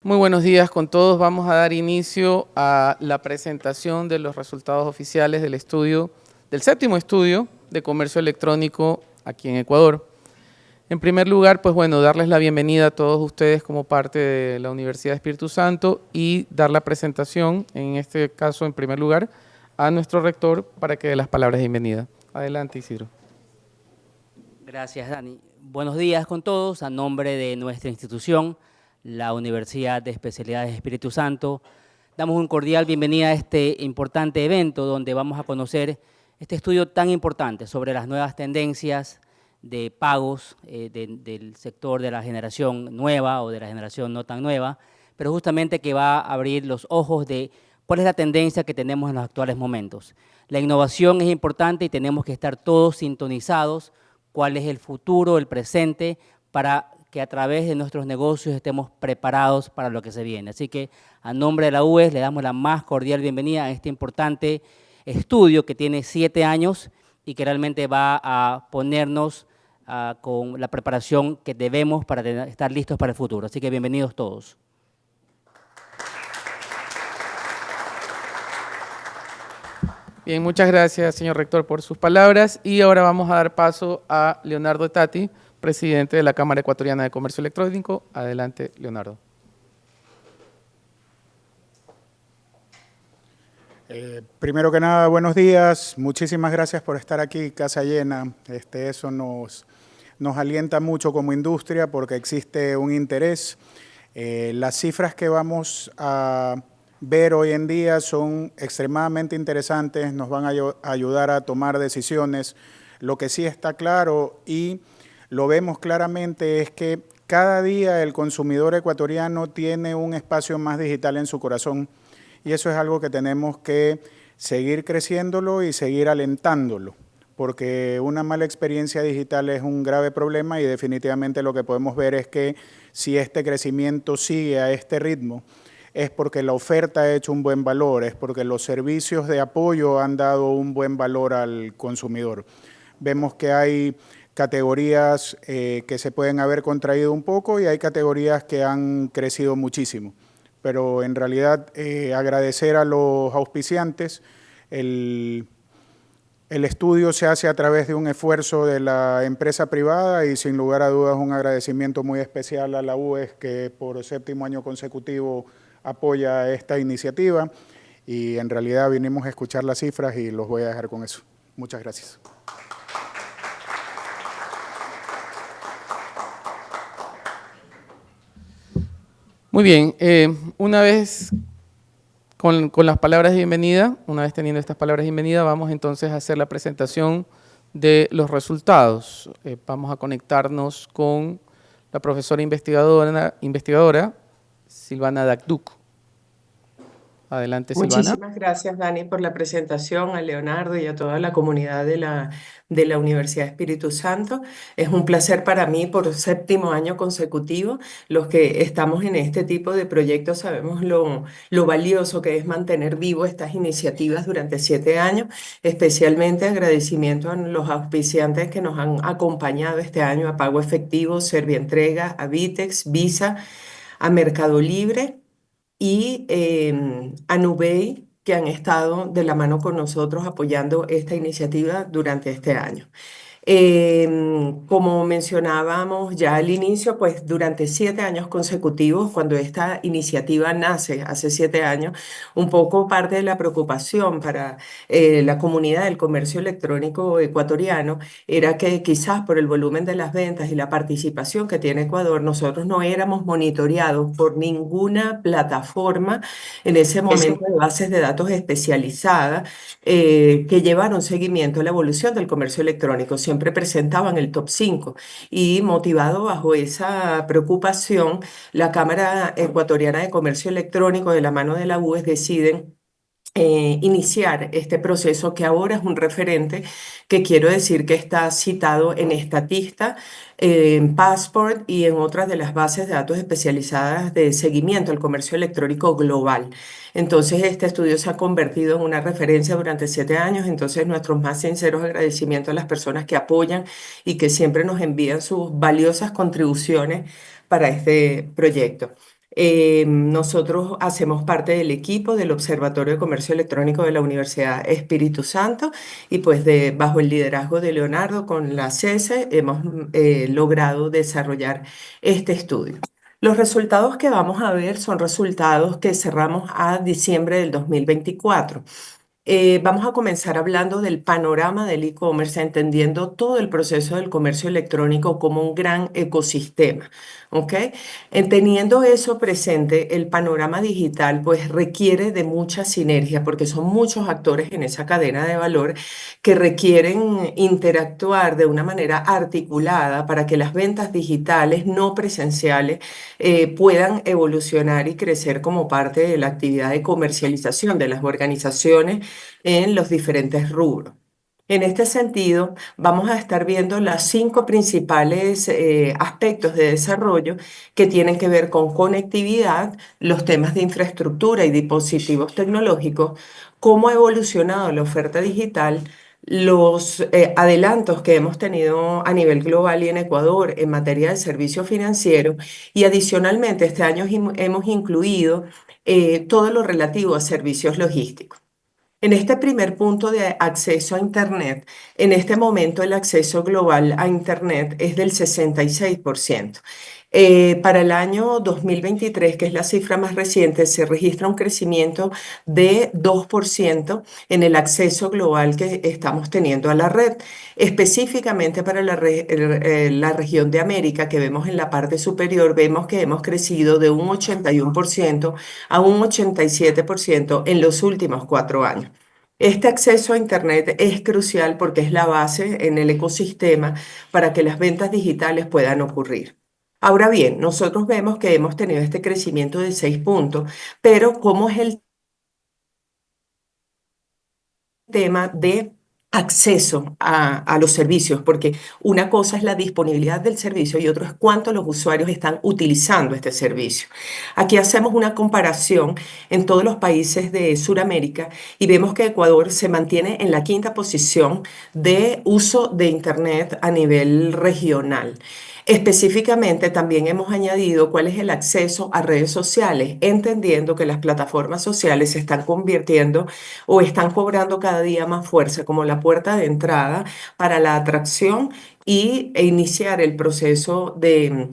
Muy buenos días con todos. Vamos a dar inicio a la presentación de los resultados oficiales del estudio, del séptimo estudio de comercio electrónico aquí en Ecuador. En primer lugar, pues bueno, darles la bienvenida a todos ustedes como parte de la Universidad de Espíritu Santo y dar la presentación, en este caso, en primer lugar, a nuestro rector para que dé las palabras de bienvenida. Adelante, Isidro. Gracias, Dani. Buenos días con todos. A nombre de nuestra institución, la Universidad de Especialidades Espíritu Santo, damos una cordial bienvenida a este importante evento donde vamos a conocer este estudio tan importante sobre las nuevas tendencias de pagos del sector de la generación nueva o de la generación no tan nueva, pero justamente que va a abrir los ojos de cuál es la tendencia que tenemos en los actuales momentos. La innovación es importante y tenemos que estar todos sintonizados cuál es el futuro, el presente, para que a través de nuestros negocios estemos preparados para lo que se viene. Así que a nombre de la UES le damos la más cordial bienvenida a este importante estudio que tiene 7 años y que realmente va a ponernos con la preparación que debemos para estar listos para el futuro. Así que bienvenidos todos. Bien, muchas gracias, señor rector, por sus palabras. Y ahora vamos a dar paso a Leonardo Tati, presidente de la Cámara Ecuatoriana de Comercio Electrónico. Adelante, Leonardo. Primero que nada, buenos días. Muchísimas gracias por estar aquí, casa llena. Eso nos alienta mucho como industria porque existe un interés. Las cifras que vamos a ver hoy en día son extremadamente interesantes, nos van a ayudar a tomar decisiones. Lo que sí está claro y lo vemos claramente es que cada día el consumidor ecuatoriano tiene un espacio más digital en su corazón y eso es algo que tenemos que seguir creciéndolo y seguir alentándolo, porque una mala experiencia digital es un grave problema y definitivamente lo que podemos ver es que si este crecimiento sigue a este ritmo, es porque la oferta ha hecho un buen valor, es porque los servicios de apoyo han dado un buen valor al consumidor. Vemos que hay categorías que se pueden haber contraído un poco y hay categorías que han crecido muchísimo. Pero en realidad agradecer a los auspiciantes. El estudio se hace a través de un esfuerzo de la empresa privada y sin lugar a dudas un agradecimiento muy especial a la UES que por 7º año consecutivo apoya esta iniciativa y en realidad vinimos a escuchar las cifras y los voy a dejar con eso. Muchas gracias. Muy bien, una vez con las palabras de bienvenida, una vez teniendo estas palabras de bienvenida, vamos entonces a hacer la presentación de los resultados. Vamos a conectarnos con la profesora investigadora Silvana Dagduc. Adelante, Silvana. Muchísimas gracias, Dani, por la presentación, a Leonardo y a toda la comunidad de la Universidad Espíritu Santo. Es un placer para mí por 7º año consecutivo. Los que estamos en este tipo de proyectos sabemos lo valioso que es mantener vivo estas iniciativas durante 7 años. Especialmente agradecimiento a los auspiciantes que nos han acompañado este año a Pago Efectivo, Servientrega, a Vitex, Visa, a Mercado Libre y a Nubei, que han estado de la mano con nosotros apoyando esta iniciativa durante este año. Como mencionábamos ya al inicio, pues durante 7 años consecutivos, cuando esta iniciativa nace hace 7 años, un poco parte de la preocupación para la comunidad del comercio electrónico ecuatoriano era que quizás por el volumen de las ventas y la participación que tiene Ecuador, nosotros no éramos monitoreados por ninguna plataforma en ese momento de bases de datos especializadas que llevaron seguimiento a la evolución del comercio electrónico. Siempre presentaban el top 5 y motivado bajo esa preocupación, la Cámara Ecuatoriana de Comercio Electrónico de la mano de la UES deciden iniciar este proceso que ahora es un referente que quiero decir que está citado en Statista, en Passport y en otras de las bases de datos especializadas de seguimiento al comercio electrónico global. Entonces este estudio se ha convertido en una referencia durante 7 años, entonces nuestros más sinceros agradecimientos a las personas que apoyan y que siempre nos envían sus valiosas contribuciones para este proyecto. Nosotros hacemos parte del equipo del Observatorio de Comercio Electrónico de la Universidad Espíritu Santo y pues bajo el liderazgo de Leonardo con la CESE hemos logrado desarrollar este estudio. Los resultados que vamos a ver son resultados que cerramos a diciembre del 2024. Vamos a comenzar hablando del panorama del e-commerce, entendiendo todo el proceso del comercio electrónico como un gran ecosistema, ¿ok? Teniendo eso presente, el panorama digital pues requiere de mucha sinergia porque son muchos actores en esa cadena de valor que requieren interactuar de una manera articulada para que las ventas digitales no presenciales puedan evolucionar y crecer como parte de la actividad de comercialización de las organizaciones en los diferentes rubros. En este sentido, vamos a estar viendo los 5 principales aspectos de desarrollo que tienen que ver con conectividad, los temas de infraestructura y dispositivos tecnológicos, cómo ha evolucionado la oferta digital, los adelantos que hemos tenido a nivel global y en Ecuador en materia de servicios financieros y adicionalmente este año hemos incluido todo lo relativo a servicios logísticos. En este primer punto de acceso a Internet, en este momento el acceso global a Internet es del 66%. Para el año 2023, que es la cifra más reciente, se registra un crecimiento de 2% en el acceso global que estamos teniendo a la red. Específicamente para la región de América, que vemos en la parte superior, vemos que hemos crecido de un 81% a un 87% en los últimos 4 años. Este acceso a Internet es crucial porque es la base en el ecosistema para que las ventas digitales puedan ocurrir. Ahora bien, nosotros vemos que hemos tenido este crecimiento de 6 puntos, pero ¿cómo es el tema de acceso a los servicios? Porque una cosa es la disponibilidad del servicio y otro es cuánto los usuarios están utilizando este servicio. Aquí hacemos una comparación en todos los países de Sudamérica y vemos que Ecuador se mantiene en la 5ª posición de uso de Internet a nivel regional. Específicamente, también hemos añadido cuál es el acceso a redes sociales, entendiendo que las plataformas sociales se están convirtiendo o están cobrando cada día más fuerza como la puerta de entrada para la atracción e iniciar el proceso de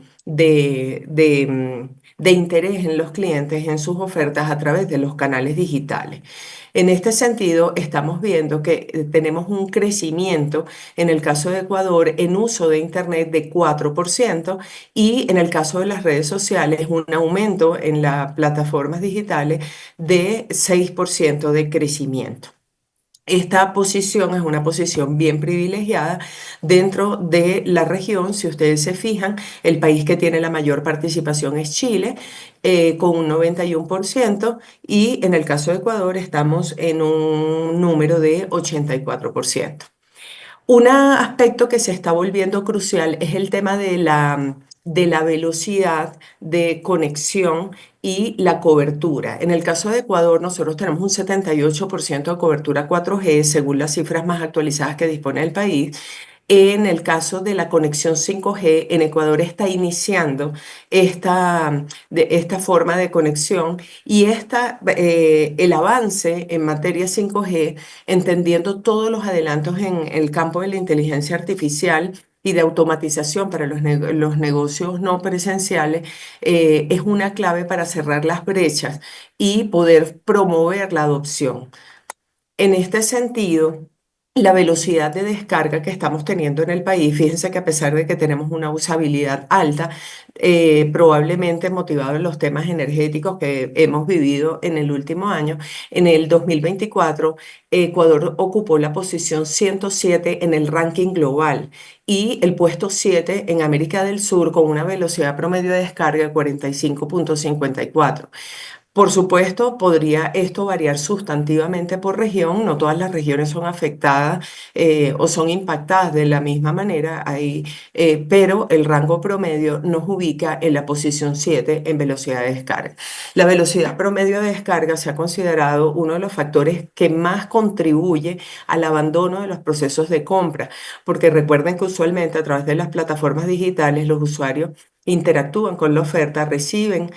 interés en los clientes en sus ofertas a través de los canales digitales. En este sentido, estamos viendo que tenemos un crecimiento en el caso de Ecuador en uso de Internet de 4% y en el caso de las redes sociales un aumento en las plataformas digitales de 6% de crecimiento. Esta posición es una posición bien privilegiada dentro de la región. Si ustedes se fijan, el país que tiene la mayor participación es Chile, con un 91%, y en el caso de Ecuador estamos en un número de 84%. Un aspecto que se está volviendo crucial es el tema de la velocidad de conexión y la cobertura. En el caso de Ecuador, nosotros tenemos un 78% de cobertura 4G, según las cifras más actualizadas que dispone el país. En el caso de la conexión 5G, en Ecuador está iniciando esta forma de conexión y el avance en materia 5G, entendiendo todos los adelantos en el campo de la inteligencia artificial y de automatización para los negocios no presenciales, es una clave para cerrar las brechas y poder promover la adopción. En este sentido, la velocidad de descarga que estamos teniendo en el país, fíjense que a pesar de que tenemos una usabilidad alta, probablemente motivado en los temas energéticos que hemos vivido en el último año, en el 2024, Ecuador ocupó la posición 107 en el ranking global y el puesto 7 en América del Sur con una velocidad promedio de descarga de 45,54. Por supuesto, podría esto variar sustantivamente por región, no todas las regiones son afectadas o son impactadas de la misma manera, pero el rango promedio nos ubica en la posición 7 en velocidad de descarga. La velocidad promedio de descarga se ha considerado uno de los factores que más contribuye al abandono de los procesos de compra, porque recuerden que usualmente a través de las plataformas digitales los usuarios interactúan con la oferta, reciben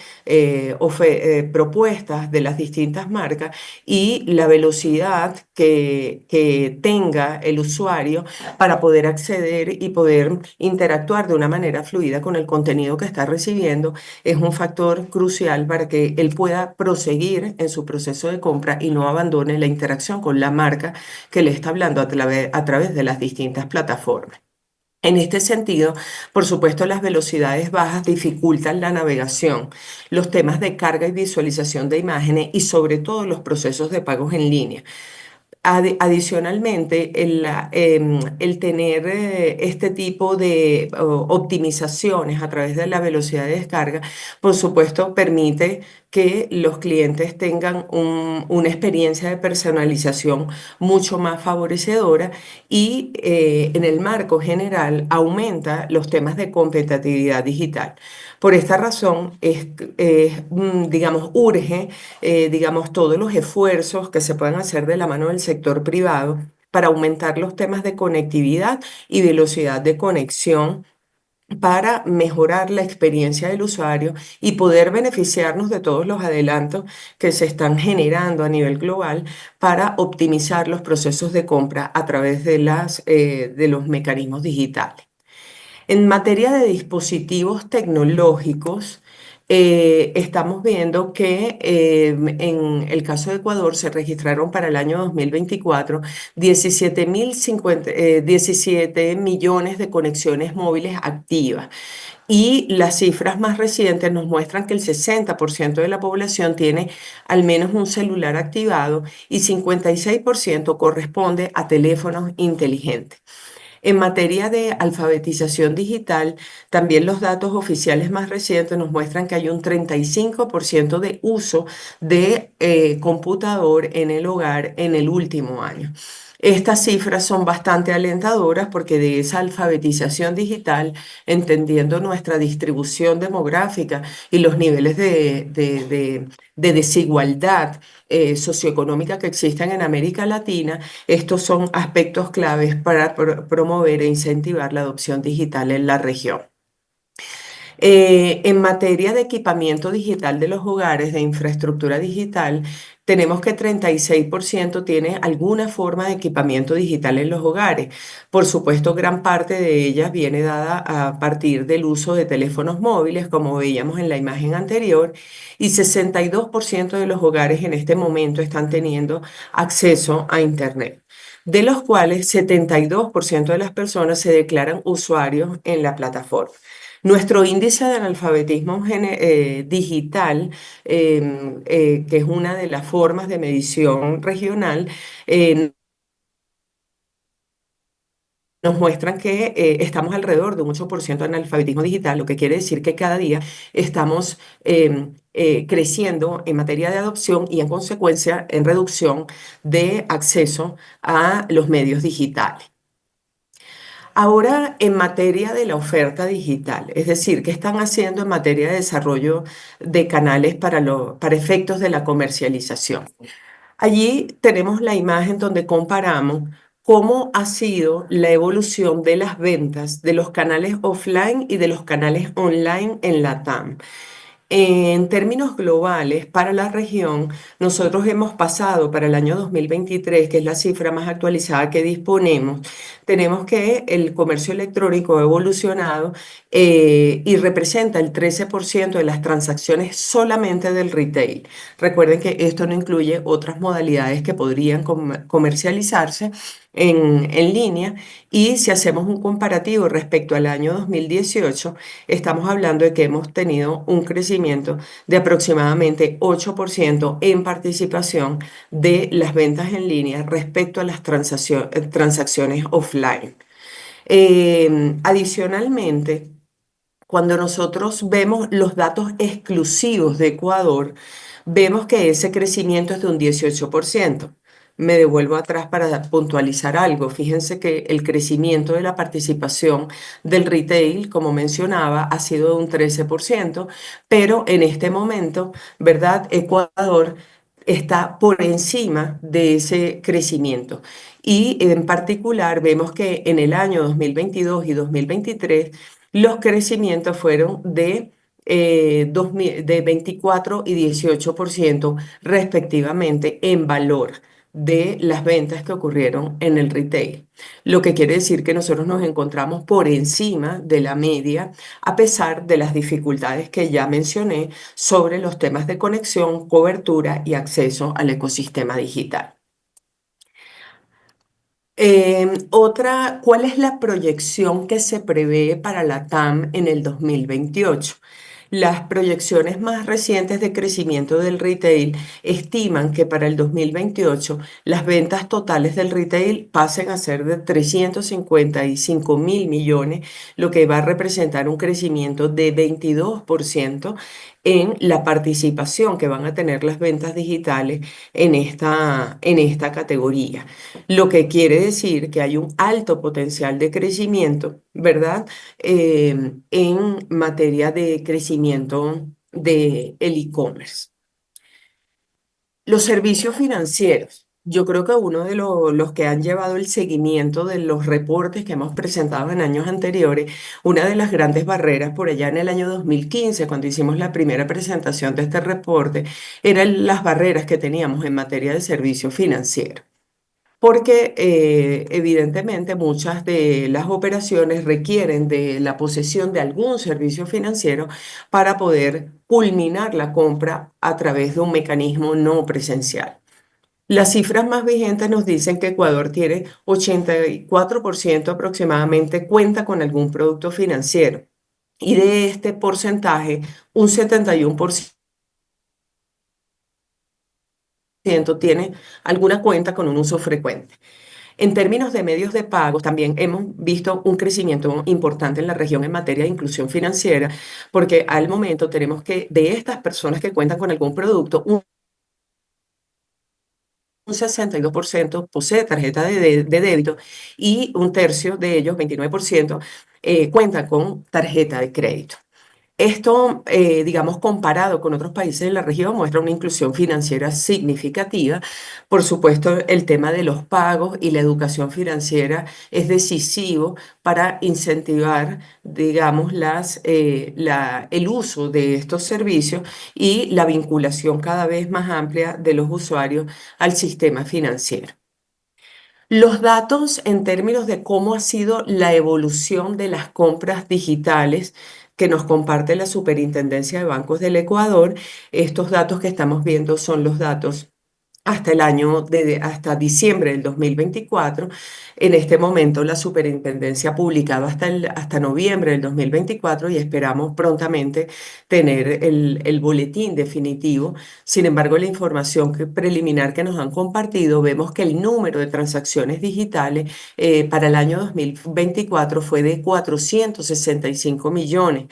propuestas de las distintas marcas y la velocidad que tenga el usuario para poder acceder y poder interactuar de una manera fluida con el contenido que está recibiendo es un factor crucial para que él pueda proseguir en su proceso de compra y no abandone la interacción con la marca que le está hablando a través de las distintas plataformas. En este sentido, por supuesto, las velocidades bajas dificultan la navegación, los temas de carga y visualización de imágenes y sobre todo los procesos de pagos en línea. Adicionalmente, el tener este tipo de optimizaciones a través de la velocidad de descarga, por supuesto, permite que los clientes tengan una experiencia de personalización mucho más favorecedora y en el marco general aumenta los temas de competitividad digital. Por esta razón, digamos, urge digamos, todos los esfuerzos que se puedan hacer de la mano del sector privado para aumentar los temas de conectividad y velocidad de conexión para mejorar la experiencia del usuario y poder beneficiarnos de todos los adelantos que se están generando a nivel global para optimizar los procesos de compra a través de los mecanismos digitales. En materia de dispositivos tecnológicos, estamos viendo que en el caso de Ecuador se registraron para el año 2024 17 millones de conexiones móviles activas. Y las cifras más recientes nos muestran que el 60% de la población tiene al menos un celular activado y 56% corresponde a teléfonos inteligentes. En materia de alfabetización digital, también los datos oficiales más recientes nos muestran que hay un 35% de uso de computador en el hogar en el último año. Estas cifras son bastante alentadoras porque de esa alfabetización digital, entendiendo nuestra distribución demográfica y los niveles de desigualdad socioeconómica que existen en América Latina, estos son aspectos claves para promover e incentivar la adopción digital en la región. En materia de equipamiento digital de los hogares, de infraestructura digital, tenemos que 36% tiene alguna forma de equipamiento digital en los hogares. Por supuesto, gran parte de ellas viene dada a partir del uso de teléfonos móviles, como veíamos en la imagen anterior, y 62% de los hogares en este momento están teniendo acceso a Internet, de los cuales 72% de las personas se declaran usuarios en la plataforma. Nuestro índice de analfabetismo digital, que es una de las formas de medición regional, nos muestran que estamos alrededor de un 8% de analfabetismo digital, lo que quiere decir que cada día estamos creciendo en materia de adopción y en consecuencia en reducción de acceso a los medios digitales. Ahora, en materia de la oferta digital, es decir, ¿qué están haciendo en materia de desarrollo de canales para efectos de la comercialización? Allí tenemos la imagen donde comparamos cómo ha sido la evolución de las ventas de los canales offline y de los canales online en LATAM. En términos globales, para la región, nosotros hemos pasado para el año 2023, que es la cifra más actualizada que disponemos, tenemos que el comercio electrónico ha evolucionado y representa el 13% de las transacciones solamente del retail. Recuerden que esto no incluye otras modalidades que podrían comercializarse en línea, y si hacemos un comparativo respecto al año 2018, estamos hablando de que hemos tenido un crecimiento de aproximadamente 8% en participación de las ventas en línea respecto a las transacciones offline. Adicionalmente, cuando nosotros vemos los datos exclusivos de Ecuador, vemos que ese crecimiento es de un 18%. Me devuelvo atrás para puntualizar algo. Fíjense que el crecimiento de la participación del retail, como mencionaba, ha sido de un 13%, pero en este momento, ¿verdad? Ecuador está por encima de ese crecimiento. Y en particular vemos que en el año 2022 y 2023 Los crecimientos fueron de 24 y 18% respectivamente en valor de las ventas que ocurrieron en el retail. Lo que quiere decir que nosotros nos encontramos por encima de la media, a pesar de las dificultades que ya mencioné sobre los temas de conexión, cobertura y acceso al ecosistema digital. ¿Cuál es la proyección que se prevé para la TAM en el 2028? Las proyecciones más recientes de crecimiento del retail estiman que para el 2028 las ventas totales del retail pasen a ser de 355.000 millones, lo que va a representar un crecimiento de 22% en la participación que van a tener las ventas digitales en esta categoría, lo que quiere decir que hay un alto potencial de crecimiento, ¿verdad? En materia de crecimiento del e-commerce. Los servicios financieros. Yo creo que uno de los que han llevado el seguimiento de los reportes que hemos presentado en años anteriores, una de las grandes barreras por allá en el año 2015, cuando hicimos la primera presentación de este reporte, eran las barreras que teníamos en materia de servicios financieros, porque evidentemente muchas de las operaciones requieren de la posesión de algún servicio financiero para poder culminar la compra a través de un mecanismo no presencial. Las cifras más vigentes nos dicen que Ecuador tiene 84% aproximadamente cuenta con algún producto financiero, y de este porcentaje un 71% tiene alguna cuenta con un uso frecuente. En términos de medios de pago, también hemos visto un crecimiento importante en la región en materia de inclusión financiera, porque al momento tenemos que de estas personas que cuentan con algún producto, un 62% posee tarjeta de débito y un tercio de ellos, 29%, cuentan con tarjeta de crédito. Esto, digamos, comparado con otros países de la región, muestra una inclusión financiera significativa. Por supuesto, el tema de los pagos y la educación financiera es decisivo para incentivar, digamos, el uso de estos servicios y la vinculación cada vez más amplia de los usuarios al sistema financiero. Los datos en términos de cómo ha sido la evolución de las compras digitales que nos comparte la Superintendencia de Bancos del Ecuador, estos datos que estamos viendo son los datos hasta diciembre del 2024. En este momento la superintendencia ha publicado hasta noviembre del 2024 y esperamos prontamente tener el boletín definitivo. Sin embargo, la información preliminar que nos han compartido, vemos que el número de transacciones digitales para el año 2024 fue de 465 millones,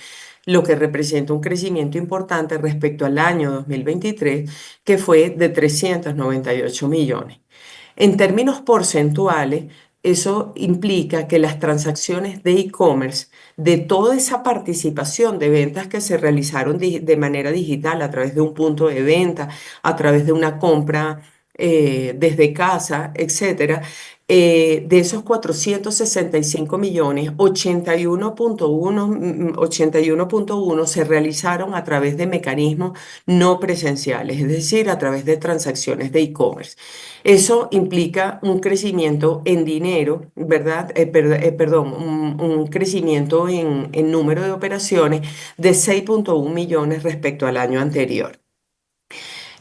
lo que representa un crecimiento importante respecto al año 2023, que fue de 398 millones. En términos porcentuales, eso implica que las transacciones de e-commerce, de toda esa participación de ventas que se realizaron de manera digital a través de un punto de venta, a través de una compra desde casa, etcétera, de esos 465 millones, 81.1 se realizaron a través de mecanismos no presenciales, es decir, a través de transacciones de e-commerce. Eso implica un crecimiento en dinero, ¿verdad? Perdón, un crecimiento en número de operaciones de 6.1 millones respecto al año anterior.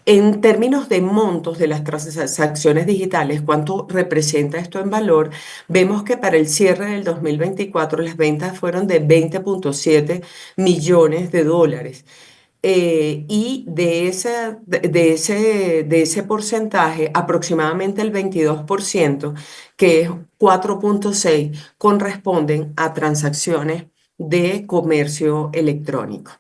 En términos de montos de las transacciones digitales, ¿cuánto representa esto en valor? Vemos que para el cierre del 2024 las ventas fueron de 20.7 millones de dólares. Y de ese porcentaje, aproximadamente el 22%, que es 4.6, corresponden a transacciones de comercio electrónico.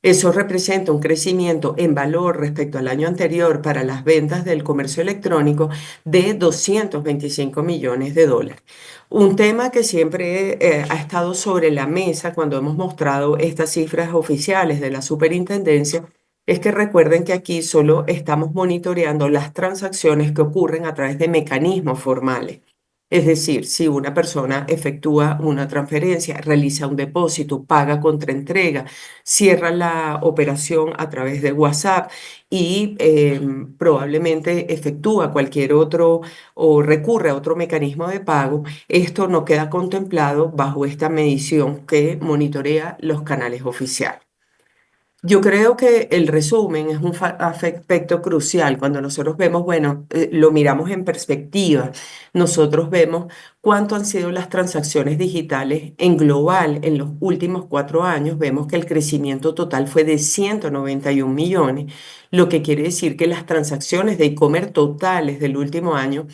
Eso representa un crecimiento en valor respecto al año anterior para las ventas del comercio electrónico de 225 millones de dólares. Un tema que siempre ha estado sobre la mesa cuando hemos mostrado estas cifras oficiales de la superintendencia es que recuerden que aquí solo estamos monitoreando las transacciones que ocurren a través de mecanismos formales. Es decir, si una persona efectúa una transferencia, realiza un depósito, paga contra entrega, cierra la operación a través de WhatsApp y probablemente efectúa cualquier otro o recurre a otro mecanismo de pago, esto no queda contemplado bajo esta medición que monitorea los canales oficiales. Yo creo que el resumen es un aspecto crucial. Cuando nosotros vemos, bueno, lo miramos en perspectiva, nosotros vemos cuánto han sido las transacciones digitales en global en los últimos 4 años. Vemos que el crecimiento total fue de 191 millones, lo que quiere decir que las transacciones de e-commerce totales del último año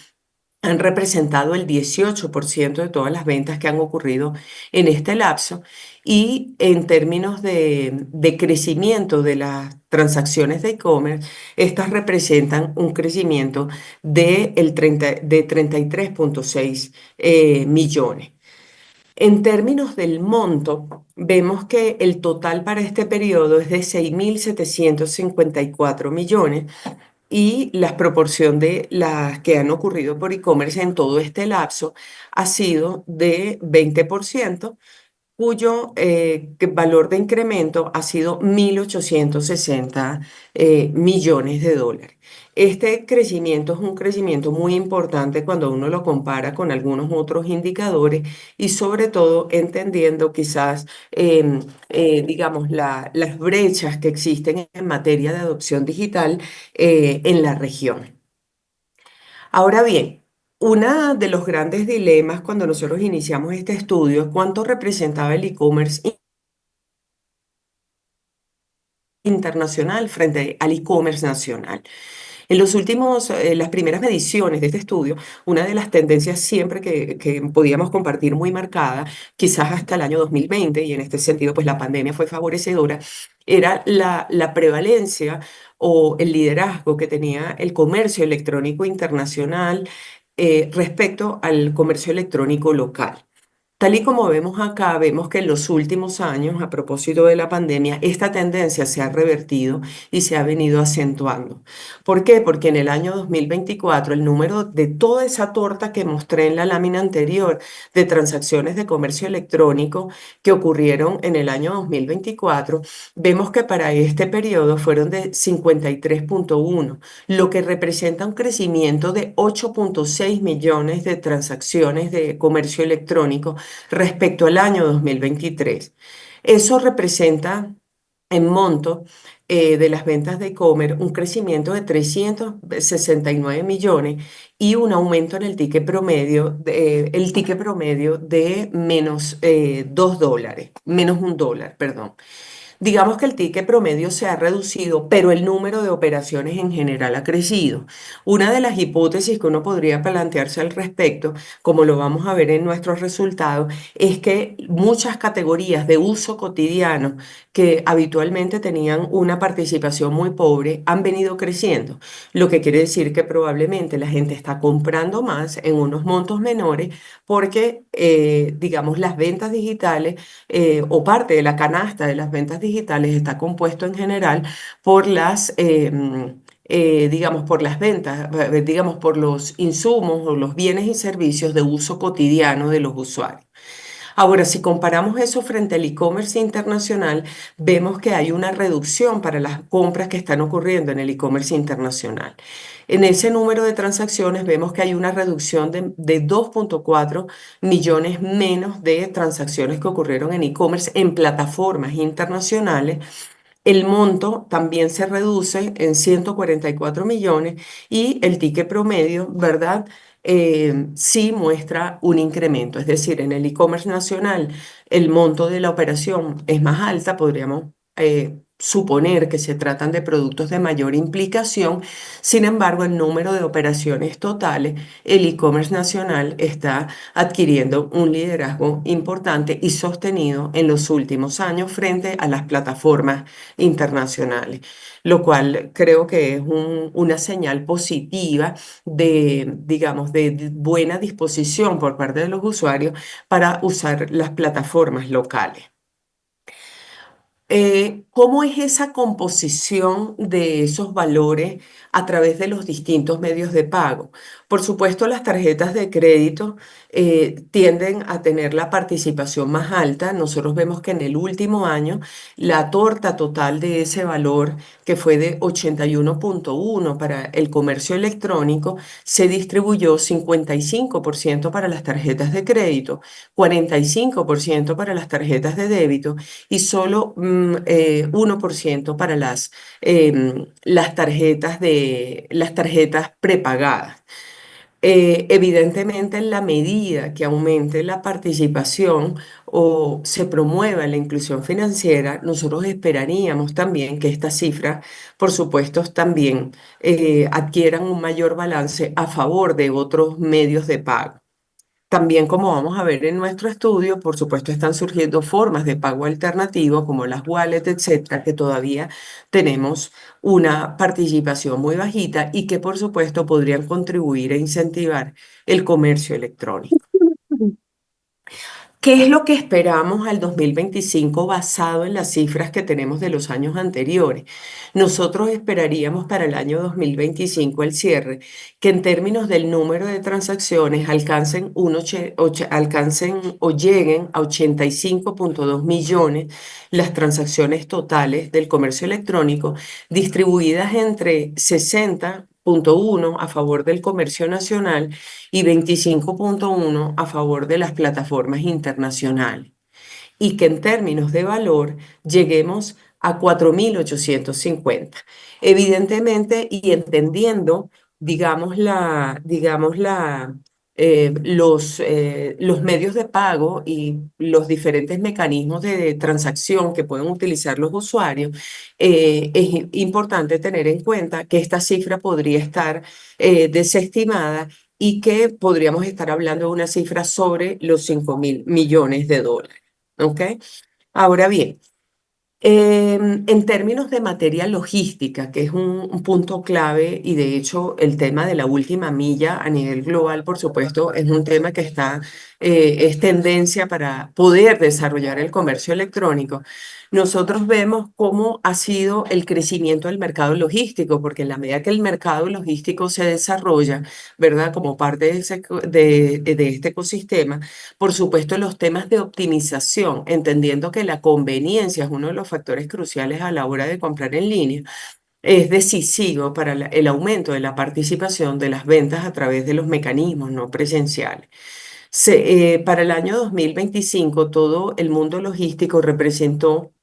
han representado el 18% de todas las ventas que han ocurrido en este lapso y en términos de crecimiento de las transacciones de e-commerce, estas representan un crecimiento de 33,6 millones. En términos del monto, vemos que el total para este periodo es de 6.754 millones y la proporción de las que han ocurrido por e-commerce en todo este lapso ha sido de 20%, cuyo valor de incremento ha sido 1.860 millones de dólares. Este crecimiento es un crecimiento muy importante cuando uno lo compara con algunos otros indicadores y sobre todo entendiendo quizás, digamos, las brechas que existen en materia de adopción digital en la región. Ahora bien, uno de los grandes dilemas cuando nosotros iniciamos este estudio es cuánto representaba el e-commerce internacional frente al e-commerce nacional. En los últimos, las primeras mediciones de este estudio, una de las tendencias siempre que podíamos compartir muy marcada, quizás hasta el año 2020, y en este sentido, pues la pandemia fue favorecedora, era la prevalencia o el liderazgo que tenía el comercio electrónico internacional respecto al comercio electrónico local. Tal y como vemos acá, vemos que en los últimos años, a propósito de la pandemia, esta tendencia se ha revertido y se ha venido acentuando. ¿Por qué? Porque en el año 2024 el número de toda esa torta que mostré en la lámina anterior de transacciones de comercio electrónico que ocurrieron en el año 2024, vemos que para este periodo fueron de 53,1, lo que representa un crecimiento de 8,6 millones de transacciones de comercio electrónico respecto al año 2023. Eso representa en monto de las ventas de e-commerce un crecimiento de 369 millones y un aumento en el ticket promedio de menos $2, menos $1, perdón. Digamos que el ticket promedio se ha reducido, pero el número de operaciones en general ha crecido. Una de las hipótesis que uno podría plantearse al respecto, como lo vamos a ver en nuestros resultados, es que muchas categorías de uso cotidiano que habitualmente tenían una participación muy pobre han venido creciendo, lo que quiere decir que probablemente la gente está comprando más en unos montos menores porque, digamos, las ventas digitales o parte de la canasta de las ventas digitales está compuesto en general por digamos, por las ventas, digamos, por los insumos o los bienes y servicios de uso cotidiano de los usuarios. Ahora, si comparamos eso frente al e-commerce internacional, vemos que hay una reducción para las compras que están ocurriendo en el e-commerce internacional. En ese número de transacciones vemos que hay una reducción de 2,4 millones menos de transacciones que ocurrieron en e-commerce en plataformas internacionales. El monto también se reduce en 144 millones y el ticket promedio, ¿verdad? Sí muestra un incremento. Es decir, en el e-commerce nacional el monto de la operación es más alta, podríamos suponer que se tratan de productos de mayor implicación. Sin embargo, el número de operaciones totales, el e-commerce nacional está adquiriendo un liderazgo importante y sostenido en los últimos años frente a las plataformas internacionales, lo cual creo que es una señal positiva de, digamos, de buena disposición por parte de los usuarios para usar las plataformas locales. ¿cómo es esa composición de esos valores a través de los distintos medios de pago? Por supuesto, las tarjetas de crédito tienden a tener la participación más alta. Nosotros vemos que en el último año la torta total de ese valor, que fue de 81,1 para el comercio electrónico, se distribuyó 55% para las tarjetas de crédito, 45% para las tarjetas de débito y solo 1% para las tarjetas prepagadas. Evidentemente, en la medida que aumente la participación o se promueva la inclusión financiera, nosotros esperaríamos también que estas cifras, por supuesto, también adquieran un mayor balance a favor de otros medios de pago. También, como vamos a ver en nuestro estudio, por supuesto, están surgiendo formas de pago alternativo como las wallets, etcétera, que todavía tenemos una participación muy bajita y que, por supuesto, podrían contribuir a incentivar el comercio electrónico. ¿Qué es lo que esperamos al 2025 basado en las cifras que tenemos de los años anteriores? Nosotros esperaríamos para el año 2025 el cierre que en términos del número de transacciones alcancen o lleguen a 85,2 millones las transacciones totales del comercio electrónico, distribuidas entre 60,1 a favor del comercio nacional y 25,1 a favor de las plataformas internacionales. Y que en términos de valor lleguemos a 4.850. Evidentemente, y entendiendo, los medios de pago y los diferentes mecanismos de transacción que pueden utilizar los usuarios, es importante tener en cuenta que esta cifra podría estar desestimada y que podríamos estar hablando de una cifra sobre los 5.000 millones de dólares. ¿Ok? Ahora bien, en términos de materia logística, que es un punto clave y de hecho el tema de la última milla a nivel global, por supuesto, es un tema que es tendencia para poder desarrollar el comercio electrónico. Nosotros vemos cómo ha sido el crecimiento del mercado logístico, porque en la medida que el mercado logístico se desarrolla, ¿verdad? Como parte de este ecosistema, por supuesto, los temas de optimización, entendiendo que la conveniencia es uno de los factores cruciales a la hora de comprar en línea, es decisivo para el aumento de la participación de las ventas a través de los mecanismos no presenciales. Para el año 2025, todo el mundo logístico representó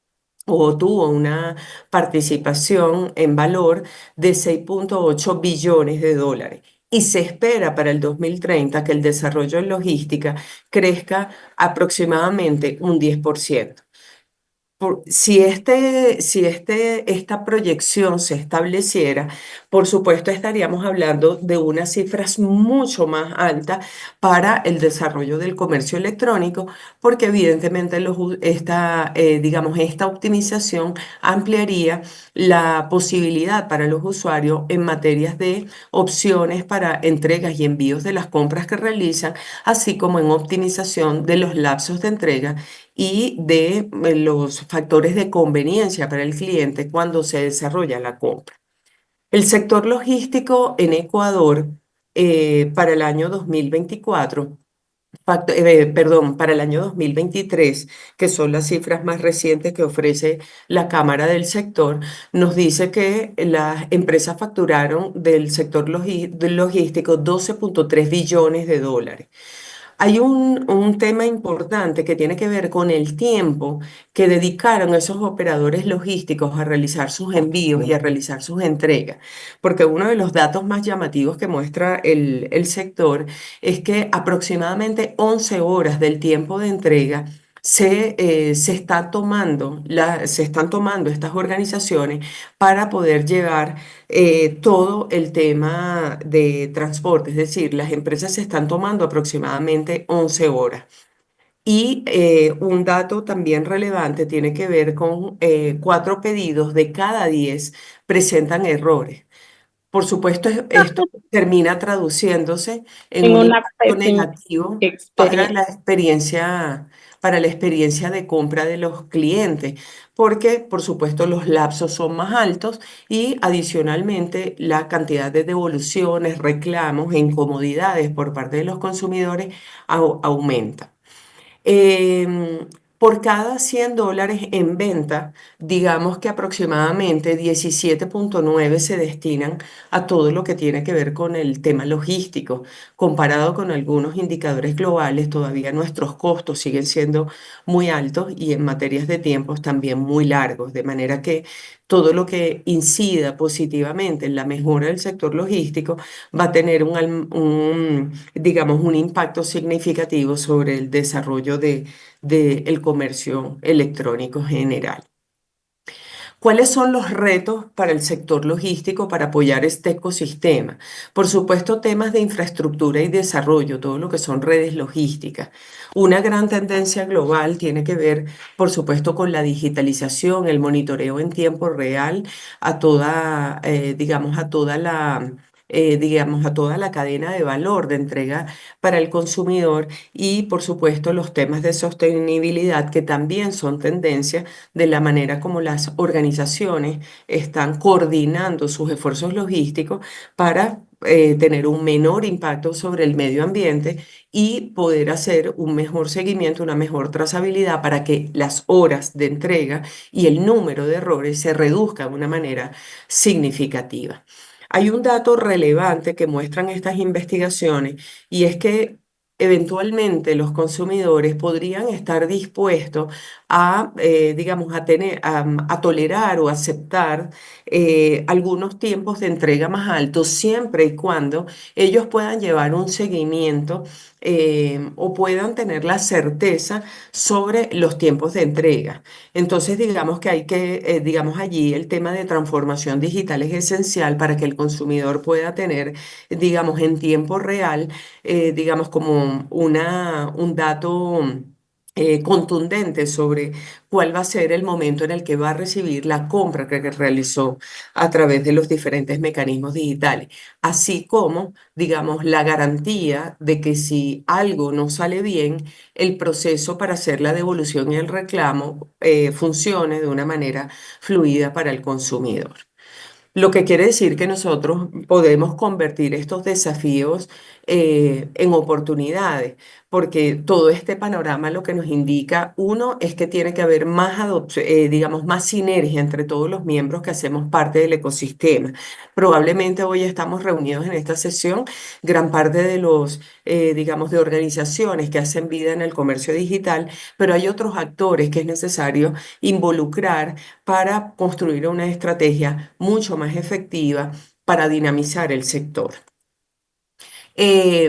o tuvo una participación en valor de 6,8 billones de dólares. Y se espera para el 2030 que el desarrollo en logística crezca aproximadamente un 10%. Esta proyección se estableciera, por supuesto estaríamos hablando de unas cifras mucho más altas para el desarrollo del comercio electrónico, porque evidentemente esta optimización ampliaría la posibilidad para los usuarios en materias de opciones para entregas y envíos de las compras que realizan, así como en optimización de los lapsos de entrega y de los factores de conveniencia para el cliente cuando se desarrolla la compra. El sector logístico en Ecuador para el año 2024, para el año 2023, que son las cifras más recientes que ofrece la Cámara del Sector, nos dice que las empresas facturaron del sector logístico 12,3 billones de dólares. Hay un tema importante que tiene que ver con el tiempo que dedicaron esos operadores logísticos a realizar sus envíos y a realizar sus entregas, porque uno de los datos más llamativos que muestra el sector es que aproximadamente 11 horas del tiempo de entrega se están tomando estas organizaciones para poder llevar todo el tema de transporte, es decir, las empresas se están tomando aproximadamente 11 horas. Y un dato también relevante tiene que ver con 4 pedidos de cada 10 presentan errores. Por supuesto, esto termina traduciéndose en En un una impacto pésima negativo para experiencia. la experiencia para la experiencia de compra de los clientes, porque por supuesto los lapsos son más altos y adicionalmente la cantidad de devoluciones, reclamos e incomodidades por parte de los consumidores aumenta. Em, por cada $100 en venta, digamos que aproximadamente 17,9 se destinan a todo lo que tiene que ver con el tema logístico. Comparado con algunos indicadores globales, todavía nuestros costos siguen siendo muy altos y en materias de tiempos también muy largos, de manera que todo lo que incida positivamente en la mejora del sector logístico va a tener digamos, un impacto significativo sobre el desarrollo del comercio electrónico general. ¿Cuáles son los retos para el sector logístico para apoyar este ecosistema? Por supuesto, temas de infraestructura y desarrollo, todo lo que son redes logísticas. Una gran tendencia global tiene que ver, por supuesto, con la digitalización, el monitoreo en tiempo real a toda, digamos, a toda la... digamos, a toda la cadena de valor de entrega para el consumidor y, por supuesto, los temas de sostenibilidad que también son tendencia de la manera como las organizaciones están coordinando sus esfuerzos logísticos para tener un menor impacto sobre el medio ambiente y poder hacer un mejor seguimiento, una mejor trazabilidad para que las horas de entrega y el número de errores se reduzca de una manera significativa. Hay un dato relevante que muestran estas investigaciones y es que eventualmente los consumidores podrían estar dispuestos a, digamos, a tolerar o aceptar algunos tiempos de entrega más altos siempre y cuando ellos puedan llevar un seguimiento o puedan tener la certeza sobre los tiempos de entrega. Entonces, digamos que digamos allí el tema de transformación digital es esencial para que el consumidor pueda tener, digamos, en tiempo real, digamos, como un dato contundente sobre cuál va a ser el momento en el que va a recibir la compra que realizó a través de los diferentes mecanismos digitales, así como, digamos, la garantía de que si algo no sale bien, el proceso para hacer la devolución y el reclamo funcione de una manera fluida para el consumidor. Lo que quiere decir que nosotros podemos convertir estos desafíos en oportunidades, porque todo este panorama lo que nos indica, uno, es que tiene que haber más digamos, más sinergia entre todos los miembros que hacemos parte del ecosistema. Probablemente hoy estamos reunidos en esta sesión, gran parte de los, digamos, de organizaciones que hacen vida en el comercio digital, pero hay otros actores que es necesario involucrar para construir una estrategia mucho más efectiva para dinamizar el sector. Eh,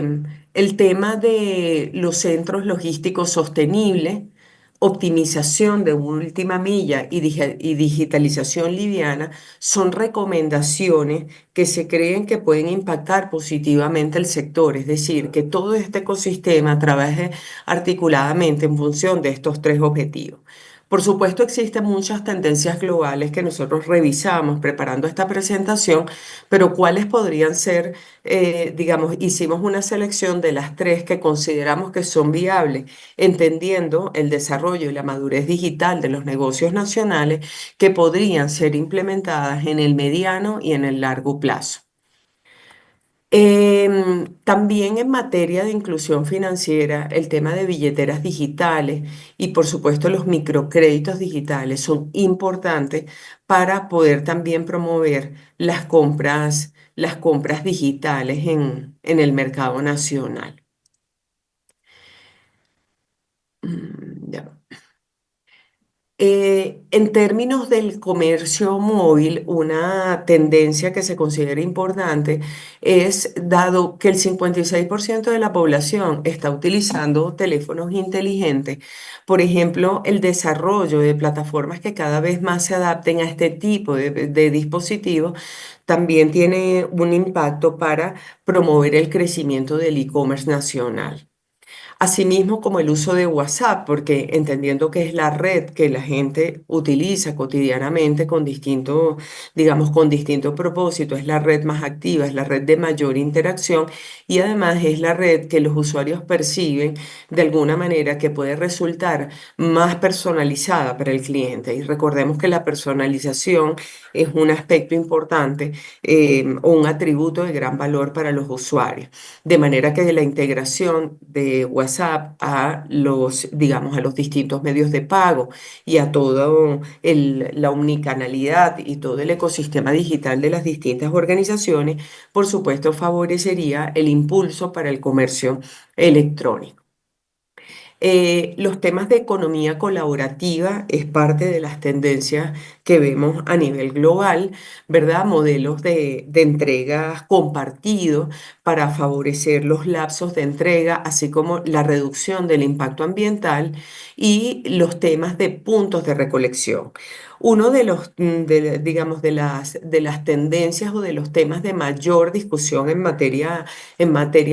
el tema de los centros logísticos sostenibles, optimización de última milla y digitalización liviana son recomendaciones que se creen que pueden impactar positivamente el sector, es decir, que todo este ecosistema trabaje articuladamente en función de estos tres objetivos. Por supuesto, existen muchas tendencias globales que nosotros revisamos preparando esta presentación, pero ¿cuáles podrían ser, digamos, hicimos una selección de las tres que consideramos que son viables, entendiendo el desarrollo y la madurez digital de los negocios nacionales que podrían ser implementadas en el mediano y en el largo plazo? También en materia de inclusión financiera, el tema de billeteras digitales y por supuesto los microcréditos digitales son importantes para poder también promover las compras digitales en el mercado nacional. Ya. En términos del comercio móvil, una tendencia que se considera importante es, dado que el 56% de la población está utilizando teléfonos inteligentes, por ejemplo, el desarrollo de plataformas que cada vez más se adapten a este tipo de dispositivos también tiene un impacto para promover el crecimiento del e-commerce nacional. Asimismo, como el uso de WhatsApp, porque entendiendo que es la red que la gente utiliza cotidianamente con distintos, digamos, con distintos propósitos, es la red más activa, es la red de mayor interacción y además es la red que los usuarios perciben de alguna manera que puede resultar más personalizada para el cliente. Y recordemos que la personalización es un aspecto importante o un atributo de gran valor para los usuarios. De manera que la integración de WhatsApp a los, digamos, a los distintos medios de pago y a todo la omnicanalidad y todo el ecosistema digital de las distintas organizaciones, por supuesto, favorecería el impulso para el comercio electrónico. Los temas de economía colaborativa es parte de las tendencias que vemos a nivel global, ¿verdad? Modelos de entregas compartidos para favorecer los lapsos de entrega, así como la reducción del impacto ambiental y los temas de puntos de recolección. Uno de los, digamos, de las tendencias o de los temas de mayor discusión en materia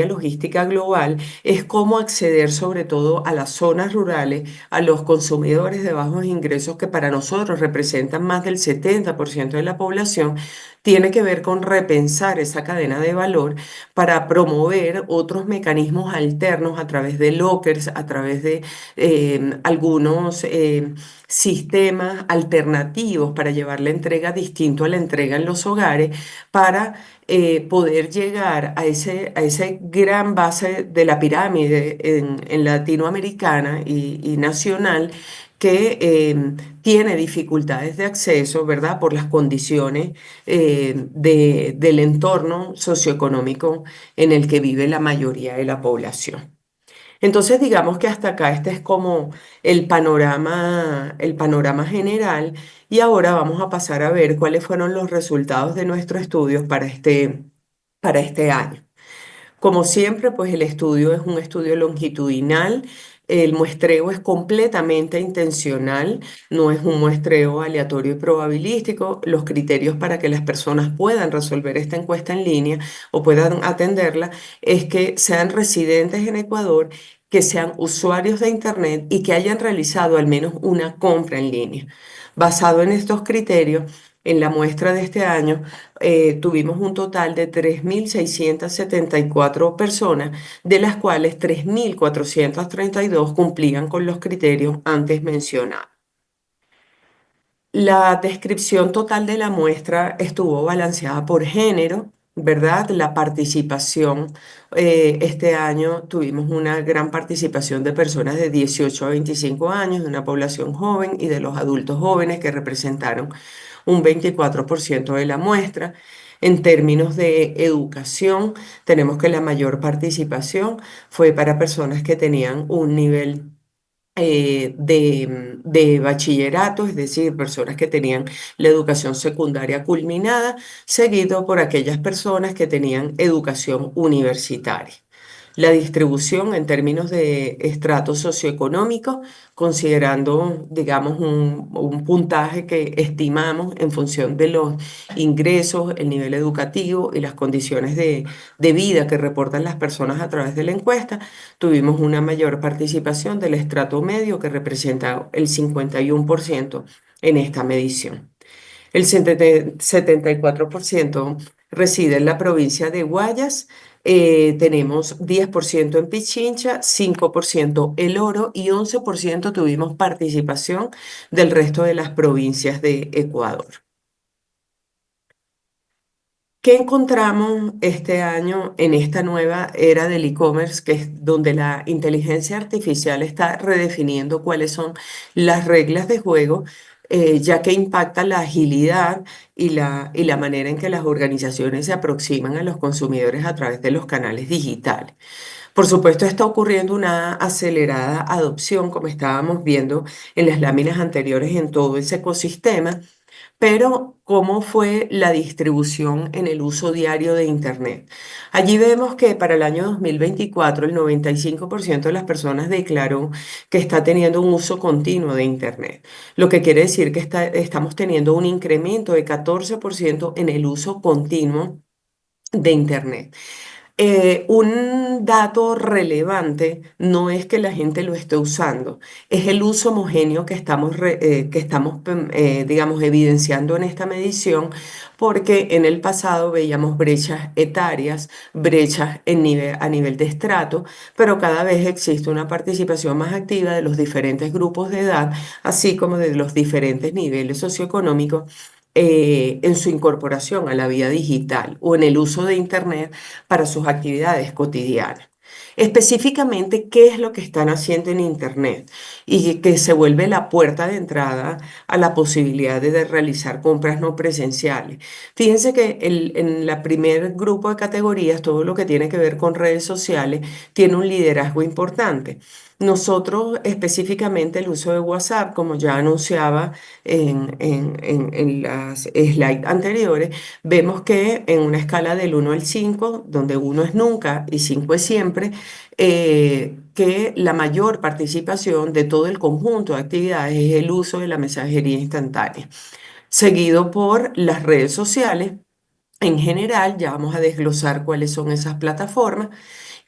logística global es cómo acceder sobre todo a las zonas rurales, a los consumidores de bajos ingresos que para nosotros representan más del 70% de la población, tiene que ver con repensar esa cadena de valor para promover otros mecanismos alternos a través de lockers, a través de algunos sistemas alternativos para llevar la entrega distinto a la entrega en los hogares, para poder llegar a ese gran base de la pirámide en latinoamericana y nacional que tiene dificultades de acceso, ¿verdad? Por las condiciones del entorno socioeconómico en el que vive la mayoría de la población. Entonces, digamos que hasta acá este es como el panorama general y ahora vamos a pasar a ver cuáles fueron los resultados de nuestros estudios para este año. Como siempre, pues el estudio es un estudio longitudinal. El muestreo es completamente intencional, no es un muestreo aleatorio y probabilístico. Los criterios para que las personas puedan resolver esta encuesta en línea o puedan atenderla es que sean residentes en Ecuador, que sean usuarios de Internet y que hayan realizado al menos una compra en línea. Basado en estos criterios, en la muestra de este año, tuvimos un total de 3.674 personas, de las cuales 3.432 cumplían con los criterios antes mencionados. La descripción total de la muestra estuvo balanceada por género, ¿verdad? La participación, este año tuvimos una gran participación de personas de 18 a 25 años, de una población joven y de los adultos jóvenes que representaron un 24% de la muestra. En términos de educación, tenemos que la mayor participación fue para personas que tenían un nivel de bachillerato, es decir, personas que tenían la educación secundaria culminada, seguido por aquellas personas que tenían educación universitaria. La distribución en términos de estrato socioeconómico, considerando, digamos, un puntaje que estimamos en función de los ingresos, el nivel educativo y las condiciones de vida que reportan las personas a través de la encuesta, tuvimos una mayor participación del estrato medio que representa el 51% en esta medición. El 74% reside en la provincia de Guayas. Tenemos 10% en Pichincha, 5% El Oro y 11% tuvimos participación del resto de las provincias de Ecuador. ¿Qué encontramos este año en esta nueva era del e-commerce, que es donde la inteligencia artificial está redefiniendo cuáles son las reglas de juego, ya que impacta la agilidad y la manera en que las organizaciones se aproximan a los consumidores a través de los canales digitales? Por supuesto, está ocurriendo una acelerada adopción, como estábamos viendo en las láminas anteriores, en todo ese ecosistema. Pero, ¿cómo fue la distribución en el uso diario de Internet? Allí vemos que para el año 2024 el 95% de las personas declaró que está teniendo un uso continuo de Internet, lo que quiere decir que estamos teniendo un incremento de 14% en el uso continuo de Internet. Un dato relevante no es que la gente lo esté usando, es el uso homogéneo que estamos, digamos, evidenciando en esta medición, porque en el pasado veíamos brechas etarias, brechas a nivel de estrato, pero cada vez existe una participación más activa de los diferentes grupos de edad, así como de los diferentes niveles socioeconómicos. En su incorporación a la vida digital o en el uso de Internet para sus actividades cotidianas. Específicamente, ¿qué es lo que están haciendo en Internet? Y que se vuelve la puerta de entrada a la posibilidad de realizar compras no presenciales. Fíjense que en la primer grupo de categorías, todo lo que tiene que ver con redes sociales, tiene un liderazgo importante. Nosotros específicamente el uso de WhatsApp, como ya anunciaba en las slides anteriores, vemos que en una escala del 1 al 5, donde 1 es nunca y 5 es siempre, que la mayor participación de todo el conjunto de actividades es el uso de la mensajería instantánea, seguido por las redes sociales. En general, ya vamos a desglosar cuáles son esas plataformas.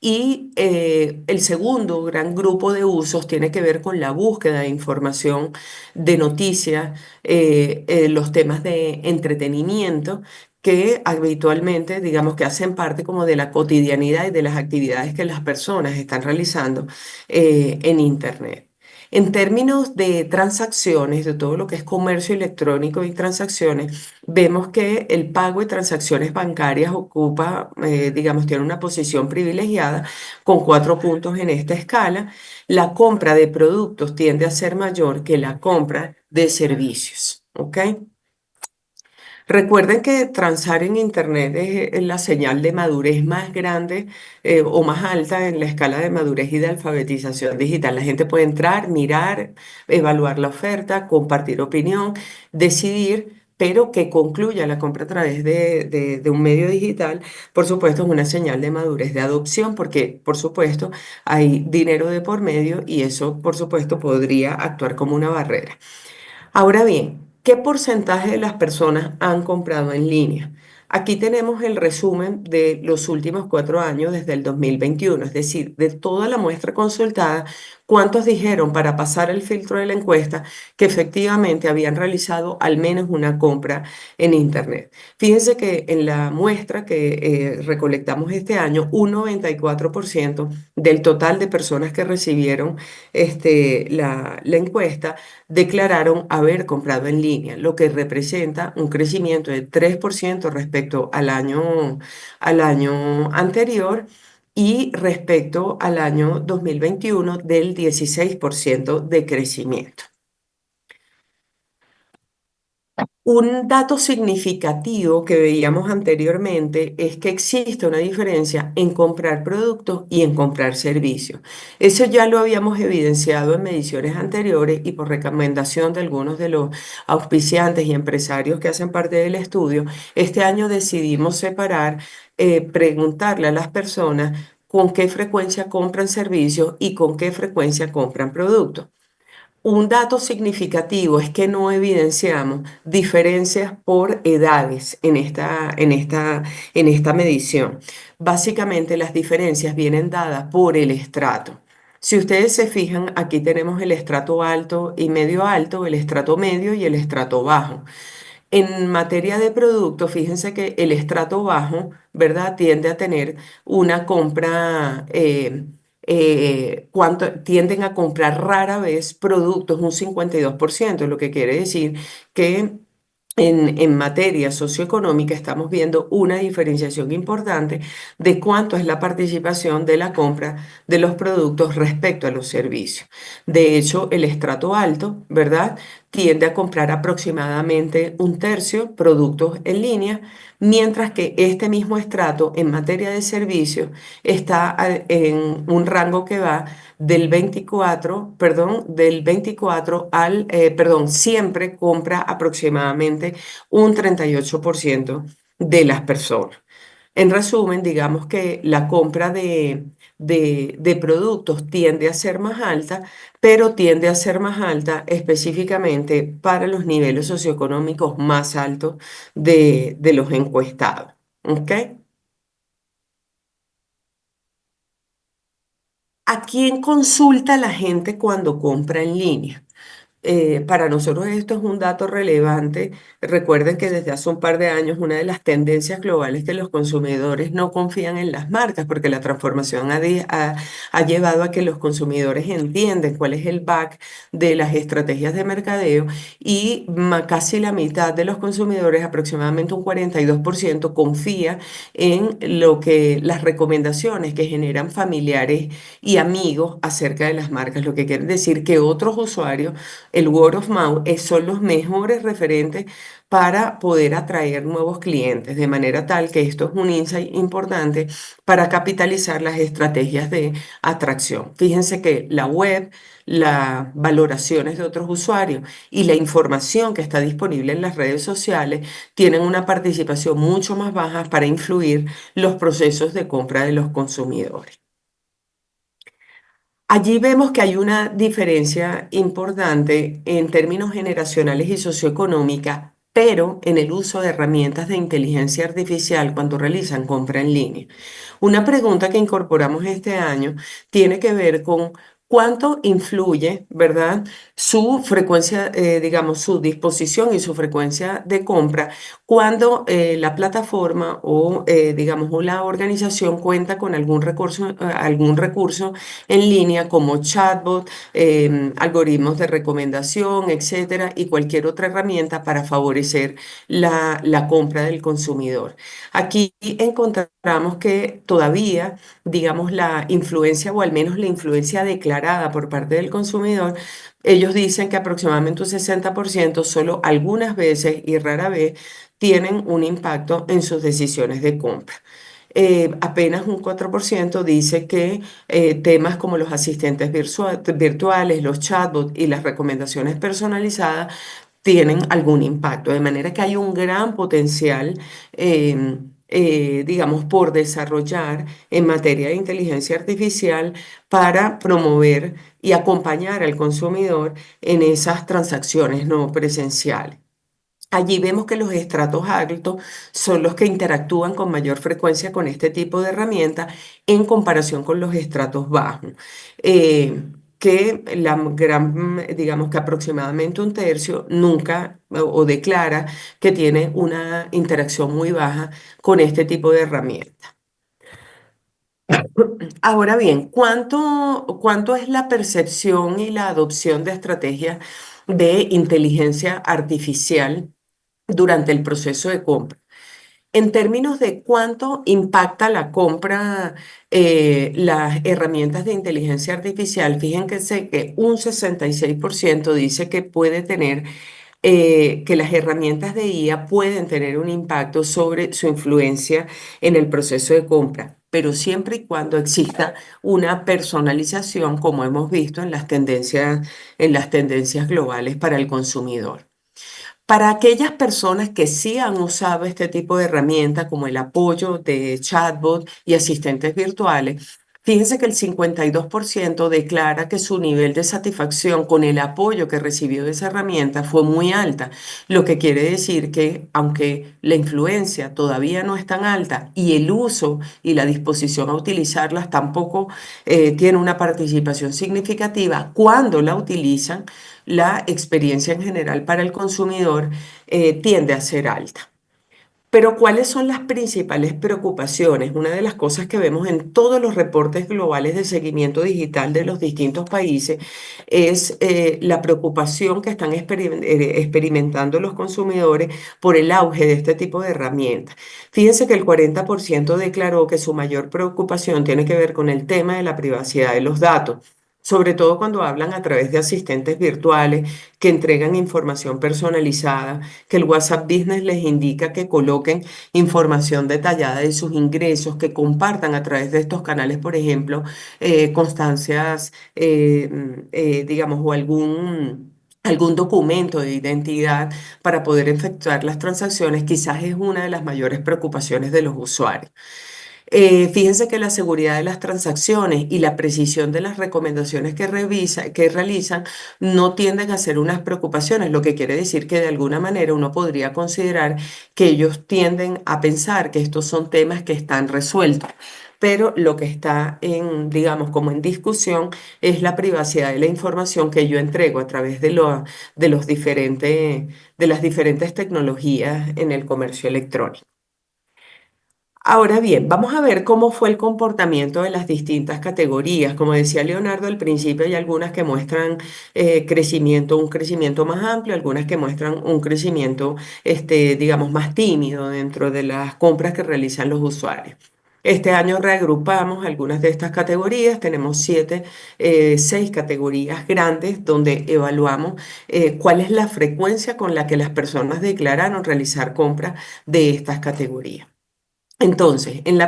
Y el segundo gran grupo de usos tiene que ver con la búsqueda de información, de noticias, los temas de entretenimiento que habitualmente, digamos que hacen parte como de la cotidianidad y de las actividades que las personas están realizando en Internet. En términos de transacciones, de todo lo que es comercio electrónico y transacciones, vemos que el pago y transacciones bancarias ocupa, digamos, tiene una posición privilegiada con 4 puntos en esta escala. La compra de productos tiende a ser mayor que la compra de servicios, ¿ok? Recuerden que transar en Internet es la señal de madurez más grande o más alta en la escala de madurez y de alfabetización digital. La gente puede entrar, mirar, evaluar la oferta, compartir opinión, decidir, pero que concluya la compra a través de un medio digital, por supuesto, es una señal de madurez de adopción, porque, por supuesto, hay dinero de por medio y eso, por supuesto, podría actuar como una barrera. Ahora bien, ¿qué porcentaje de las personas han comprado en línea? Aquí tenemos el resumen de los últimos 4 años desde el 2021, es decir, de toda la muestra consultada, cuántos dijeron para pasar el filtro de la encuesta que efectivamente habían realizado al menos una compra en Internet. Fíjense que en la muestra que recolectamos este año, un 94% del total de personas que recibieron la encuesta declararon haber comprado en línea, lo que representa un crecimiento de 3% respecto al año anterior y respecto al año 2021 del 16% de crecimiento. Un dato significativo que veíamos anteriormente es que existe una diferencia en comprar productos y en comprar servicios. Eso ya lo habíamos evidenciado en mediciones anteriores y por recomendación de algunos de los auspiciantes y empresarios que hacen parte del estudio, este año decidimos separar, preguntarle a las personas con qué frecuencia compran servicios y con qué frecuencia compran productos. Un dato significativo es que no evidenciamos diferencias por edades en esta medición. Básicamente las diferencias vienen dadas por el estrato. Si ustedes se fijan, aquí tenemos el estrato alto y medio alto, el estrato medio y el estrato bajo. En materia de productos, fíjense que el estrato bajo, ¿verdad? Tiende a tener una compra, tienden a comprar rara vez productos, un 52%, lo que quiere decir que en materia socioeconómica estamos viendo una diferenciación importante de cuánto es la participación de la compra de los productos respecto a los servicios. De hecho, el estrato alto, ¿verdad? Tiende a comprar aproximadamente un tercio productos en línea, mientras que este mismo estrato en materia de servicios está en un rango que va del 24 siempre compra aproximadamente un 38% de las personas. En resumen, digamos que la compra de productos tiende a ser más alta, pero tiende a ser más alta específicamente para los niveles socioeconómicos más altos de los encuestados. ¿Ok? ¿A quién consulta la gente cuando compra en línea? Para nosotros esto es un dato relevante. Recuerden que desde hace un par de años una de las tendencias globales es que los consumidores no confían en las marcas porque la transformación ha llevado a que los consumidores entienden cuál es el back de las estrategias de mercadeo y casi la mitad de los consumidores, aproximadamente un 42%, confía en lo que las recomendaciones que generan familiares y amigos acerca de las marcas, lo que quiere decir que otros usuarios el word of mouth son los mejores referentes para poder atraer nuevos clientes, de manera tal que esto es un insight importante para capitalizar las estrategias de atracción. Fíjense que la web, las valoraciones de otros usuarios y la información que está disponible en las redes sociales tienen una participación mucho más baja para influir los procesos de compra de los consumidores. Allí vemos que hay una diferencia importante en términos generacionales y socioeconómica, pero en el uso de herramientas de inteligencia artificial cuando realizan compra en línea. Una pregunta que incorporamos este año tiene que ver con cuánto influye, ¿verdad? Su frecuencia, digamos, su disposición y su frecuencia de compra cuando la plataforma o, digamos, o la organización cuenta con algún recurso en línea como chatbot, algoritmos de recomendación, etcétera, y cualquier otra herramienta para favorecer la compra del consumidor. Aquí encontramos que todavía, digamos, la influencia o al menos la influencia declarada por parte del consumidor, ellos dicen que aproximadamente un 60% solo algunas veces y rara vez tienen un impacto en sus decisiones de compra. Apenas un 4% dice que temas como los asistentes virtuales, los chatbots y las recomendaciones personalizadas tienen algún impacto, de manera que hay un gran potencial, digamos, por desarrollar en materia de inteligencia artificial para promover y acompañar al consumidor en esas transacciones no presenciales. Allí vemos que los estratos altos son los que interactúan con mayor frecuencia con este tipo de herramientas en comparación con los estratos bajos, que digamos que aproximadamente un tercio nunca o declara que tiene una interacción muy baja con este tipo de herramientas. Ahora bien, ¿cuánto es la percepción y la adopción de estrategias de inteligencia artificial durante el proceso de compra? En términos de cuánto impacta la compra, las herramientas de inteligencia artificial, fíjense que un 66% dice que puede tener, que las herramientas de IA pueden tener un impacto sobre su influencia en el proceso de compra, pero siempre y cuando exista una personalización, como hemos visto en las tendencias globales para el consumidor. Para aquellas personas que sí han usado este tipo de herramientas como el apoyo de chatbot y asistentes virtuales, fíjense que el 52% declara que su nivel de satisfacción con el apoyo que recibió de esa herramienta fue muy alta, lo que quiere decir que aunque la influencia todavía no es tan alta y el uso y la disposición a utilizarlas tampoco tiene una participación significativa, cuando la utilizan, la experiencia en general para el consumidor tiende a ser alta. Pero ¿cuáles son las principales preocupaciones? Una de las cosas que vemos en todos los reportes globales de seguimiento digital de los distintos países es la preocupación que están experimentando los consumidores por el auge de este tipo de herramientas. Fíjense que el 40% declaró que su mayor preocupación tiene que ver con el tema de la privacidad de los datos, sobre todo cuando hablan a través de asistentes virtuales que entregan información personalizada, que el WhatsApp Business les indica que coloquen información detallada de sus ingresos, que compartan a través de estos canales, por ejemplo, constancias, digamos, o algún documento de identidad para poder efectuar las transacciones, quizás es una de las mayores preocupaciones de los usuarios. Fíjense que la seguridad de las transacciones y la precisión de las recomendaciones que realizan no tienden a ser unas preocupaciones, lo que quiere decir que de alguna manera uno podría considerar que ellos tienden a pensar que estos son temas que están resueltos. pero lo que está en, digamos, como en discusión es la privacidad de la información que yo entrego a través de los de las diferentes tecnologías en el comercio electrónico. Ahora bien, vamos a ver cómo fue el comportamiento de las distintas categorías. Como decía Leonardo al principio, hay algunas que muestran un crecimiento más amplio, algunas que muestran un crecimiento, digamos, más tímido dentro de las compras que realizan los usuarios. Este año reagrupamos algunas de estas categorías. Tenemos seis categorías grandes donde evaluamos cuál es la frecuencia con la que las personas declararon realizar compras de estas categorías. Entonces, en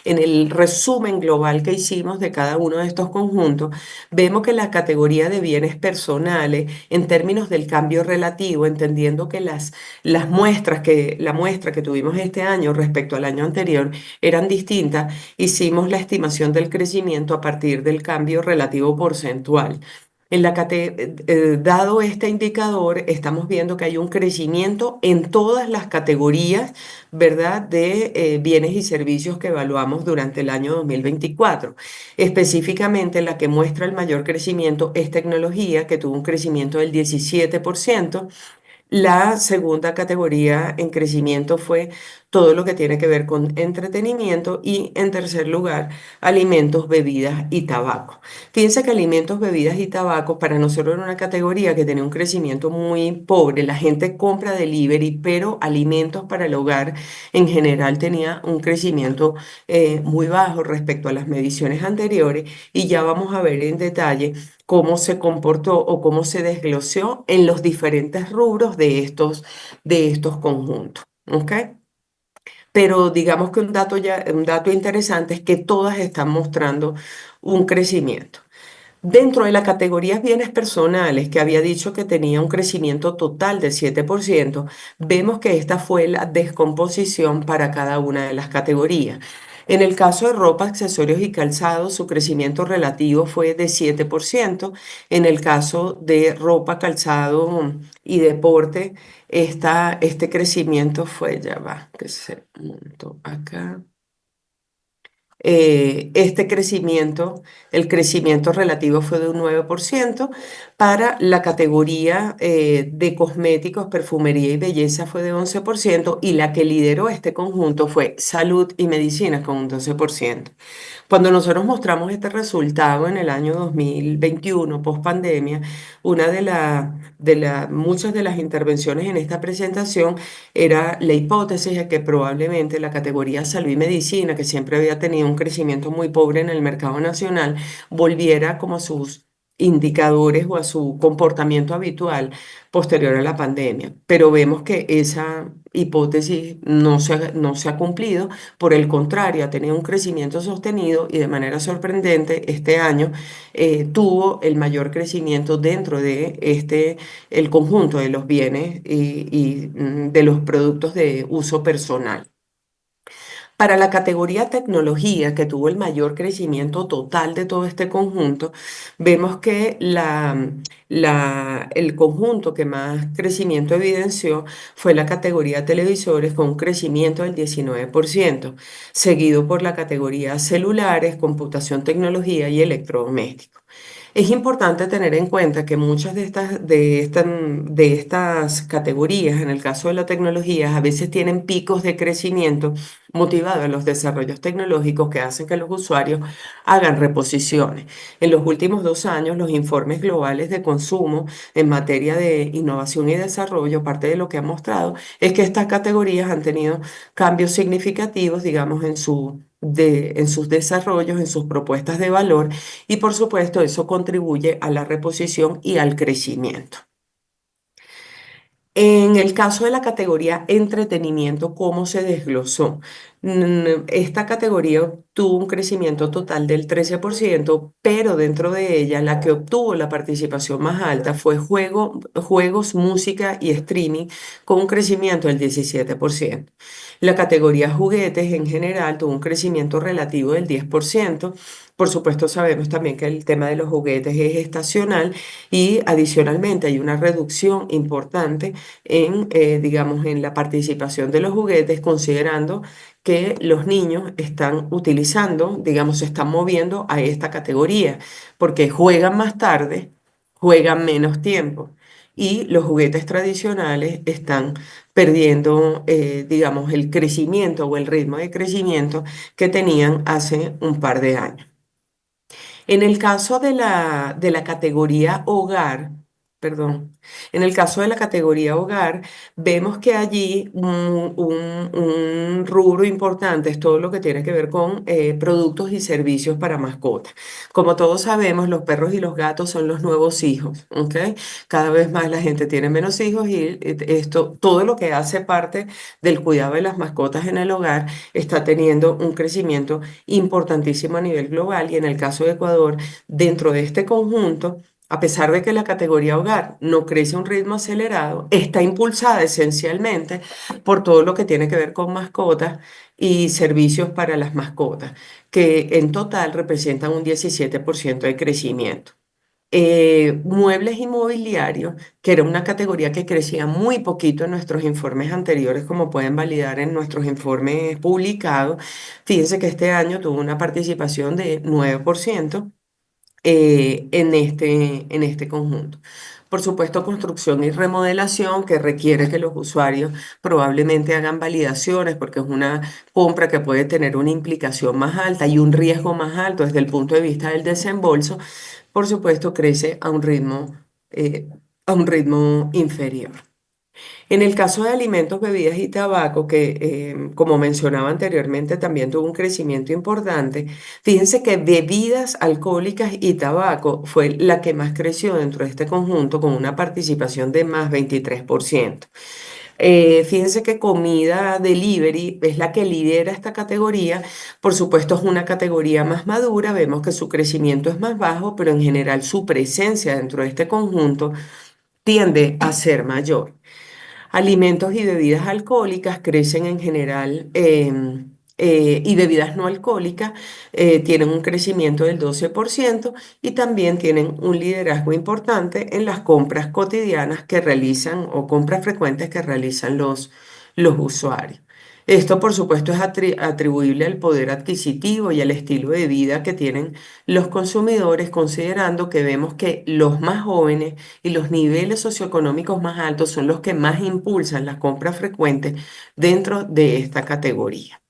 el resumen global que hicimos de cada uno de estos conjuntos, vemos que la categoría de bienes personales, en términos del cambio relativo, entendiendo que la muestra que tuvimos este año respecto al año anterior eran distintas, hicimos la estimación del crecimiento a partir del cambio relativo porcentual. Dado este indicador, estamos viendo que hay un crecimiento en todas las categorías, ¿verdad?, de bienes y servicios que evaluamos durante el año 2024. Específicamente, la que muestra el mayor crecimiento es tecnología, que tuvo un crecimiento del 17%. La segunda categoría en crecimiento fue todo lo que tiene que ver con entretenimiento y, en tercer lugar, alimentos, bebidas y tabaco. Fíjense que alimentos, bebidas y tabaco para nosotros era una categoría que tenía un crecimiento muy pobre. La gente compra delivery, pero alimentos para el hogar en general tenía un crecimiento muy bajo respecto a las mediciones anteriores, y ya vamos a ver en detalle cómo se comportó o cómo se desglosó en los diferentes rubros de estos conjuntos. ¿Ok? Pero digamos que un dato interesante es que todas están mostrando un crecimiento. Dentro de la categoría bienes personales, que había dicho que tenía un crecimiento total de 7%, vemos que esta fue la descomposición para cada una de las categorías. En el caso de ropa, accesorios y calzado, su crecimiento relativo fue de 7%. En el caso de ropa, calzado y deporte, este crecimiento fue, ya va, que se montó acá. Este crecimiento, el crecimiento relativo fue de un 9%. Para la categoría de cosméticos, perfumería y belleza fue de 11%, y la que lideró este conjunto fue salud y medicina con un 12%. Cuando nosotros mostramos este resultado en el año 2021, post pandemia, muchas de las intervenciones en esta presentación era la hipótesis de que probablemente la categoría salud y medicina, que siempre había tenido un crecimiento muy pobre en el mercado nacional, volviera como a sus indicadores o a su comportamiento habitual posterior a la pandemia. Pero vemos que esa hipótesis no se ha cumplido. Por el contrario, ha tenido un crecimiento sostenido, y de manera sorprendente este año tuvo el mayor crecimiento dentro de el conjunto de los bienes y de los productos de uso personal. Para la categoría tecnología, que tuvo el mayor crecimiento total de todo este conjunto, vemos que el conjunto que más crecimiento evidenció fue la categoría televisores, con un crecimiento del 19%, seguido por la categoría celulares, computación, tecnología y electrodomésticos. Es importante tener en cuenta que muchas de estas categorías, en el caso de la tecnología, a veces tienen picos de crecimiento motivados en los desarrollos tecnológicos que hacen que los usuarios hagan reposiciones. En los últimos 2 años, los informes globales de consumo en materia de innovación y desarrollo, parte de lo que han mostrado es que estas categorías han tenido cambios significativos, digamos, en sus desarrollos, en sus propuestas de valor, y por supuesto eso contribuye a la reposición y al crecimiento. En el caso de la categoría entretenimiento, ¿cómo se desglosó? Esta categoría tuvo un crecimiento total del 13%, pero dentro de ella la que obtuvo la participación más alta fue juegos, música y streaming, con un crecimiento del 17%. La categoría juguetes en general tuvo un crecimiento relativo del 10%. Por supuesto, sabemos también que el tema de los juguetes es estacional, y adicionalmente hay una reducción importante digamos, en la participación de los juguetes, considerando que los niños están utilizando, digamos, se están moviendo a esta categoría, porque juegan más tarde, juegan menos tiempo. Y los juguetes tradicionales están perdiendo, digamos, el crecimiento o el ritmo de crecimiento que tenían hace un par de años. En el caso de la categoría hogar, perdón, en el caso de la categoría hogar, vemos que allí un rubro importante es todo lo que tiene que ver con productos y servicios para mascotas. Como todos sabemos, los perros y los gatos son los nuevos hijos, ¿ok? Cada vez más la gente tiene menos hijos y esto, todo lo que hace parte del cuidado de las mascotas en el hogar está teniendo un crecimiento importantísimo a nivel global y en el caso de Ecuador, dentro de este conjunto, a pesar de que la categoría hogar no crece a un ritmo acelerado, está impulsada esencialmente por todo lo que tiene que ver con mascotas y servicios para las mascotas, que en total representan un 17% de crecimiento. Muebles inmobiliarios, que era una categoría que crecía muy poquito en nuestros informes anteriores, como pueden validar en nuestros informes publicados. Fíjense que este año tuvo una participación de 9% en este conjunto. Por supuesto, construcción y remodelación que requiere que los usuarios probablemente hagan validaciones porque es una compra que puede tener una implicación más alta y un riesgo más alto desde el punto de vista del desembolso, por supuesto, crece eh, a un ritmo inferior. En el caso de alimentos, bebidas y tabaco, que como mencionaba anteriormente, también tuvo un crecimiento importante, fíjense que bebidas alcohólicas y tabaco fue la que más creció dentro de este conjunto con una participación de más 23%. Fíjense que comida delivery es la que lidera esta categoría. Por supuesto, es una categoría más madura. Vemos que su crecimiento es más bajo, pero en general su presencia dentro de este conjunto tiende a ser mayor. Alimentos y bebidas alcohólicas crecen en general y bebidas no alcohólicas tienen un crecimiento del 12% y también tienen un liderazgo importante en las compras cotidianas que realizan o compras frecuentes que realizan los usuarios. Esto, por supuesto, es atribuible al poder adquisitivo y al estilo de vida que tienen los consumidores, considerando que vemos que los más jóvenes y los niveles socioeconómicos más altos son los que más impulsan las compras frecuentes dentro de esta categoría.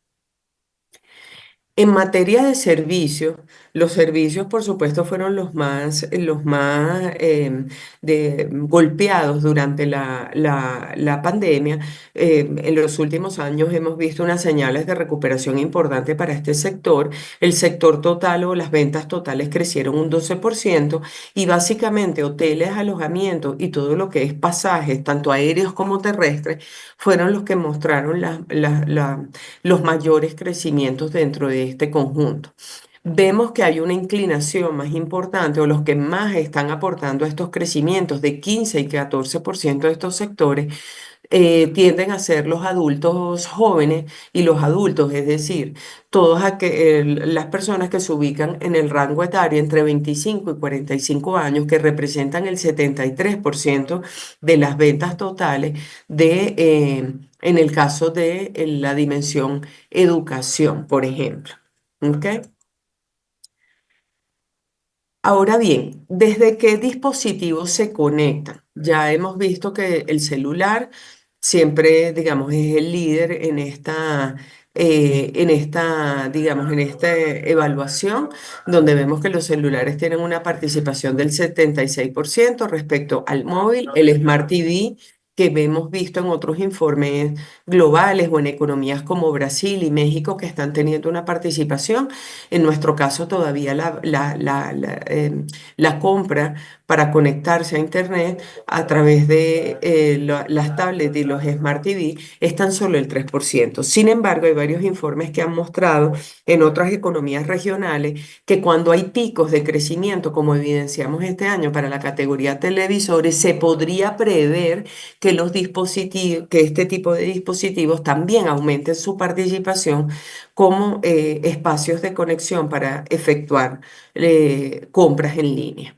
En materia de servicios, los servicios, por supuesto, fueron los más golpeados durante la pandemia. En los últimos años hemos visto unas señales de recuperación importante para este sector. El sector total o las ventas totales crecieron un 12% y básicamente hoteles, alojamientos y todo lo que es pasajes, tanto aéreos como terrestres, fueron los que mostraron los mayores crecimientos dentro de este conjunto. Vemos que hay una inclinación más importante o los que más están aportando a estos crecimientos de 15 y 14% de estos sectores tienden a ser los adultos jóvenes y los adultos, es decir, las personas que se ubican en el rango etario entre 25 y 45 años, que representan el 73% de las ventas totales en el caso de la dimensión educación, por ejemplo. ¿Ok? Ahora bien, ¿desde qué dispositivos se conectan? Ya hemos visto que el celular siempre, digamos, es el líder digamos, en esta evaluación, donde vemos que los celulares tienen una participación del 76% respecto al móvil, el Smart TV, que hemos visto en otros informes globales o en economías como Brasil y México que están teniendo una participación. En nuestro caso, todavía la compra para conectarse a Internet a través de las tablets y los Smart TV es tan solo el 3%. Sin embargo, hay varios informes que han mostrado en otras economías regionales que cuando hay picos de crecimiento, como evidenciamos este año para la categoría televisores, se podría prever que que este tipo de dispositivos también aumenten su participación como espacios de conexión para efectuar compras en línea.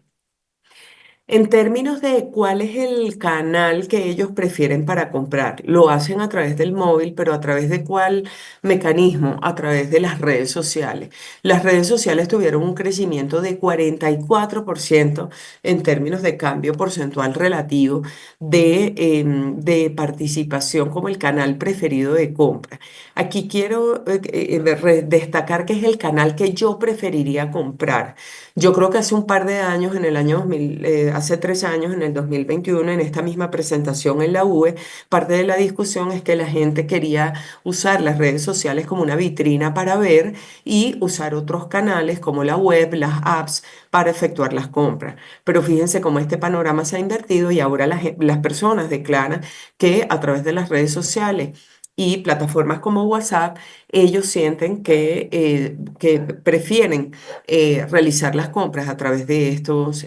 En términos de cuál es el canal que ellos prefieren para comprar, lo hacen a través del móvil, pero a través de cuál mecanismo, a través de las redes sociales. Las redes sociales tuvieron un crecimiento de 44% en términos de cambio porcentual relativo de participación como el canal preferido de compra. Aquí quiero destacar que es el canal que yo preferiría comprar. Yo creo que hace un par de años, en el año 2000, hace 3 años, en el 2021, en esta misma presentación en la UE, parte de la discusión es que la gente quería usar las redes sociales como una vitrina para ver y usar otros canales como la web, las apps, para efectuar las compras. Pero fíjense cómo este panorama se ha invertido y ahora las personas declaran que a través de las redes sociales y plataformas como WhatsApp, ellos sienten que prefieren realizar las compras a través de estos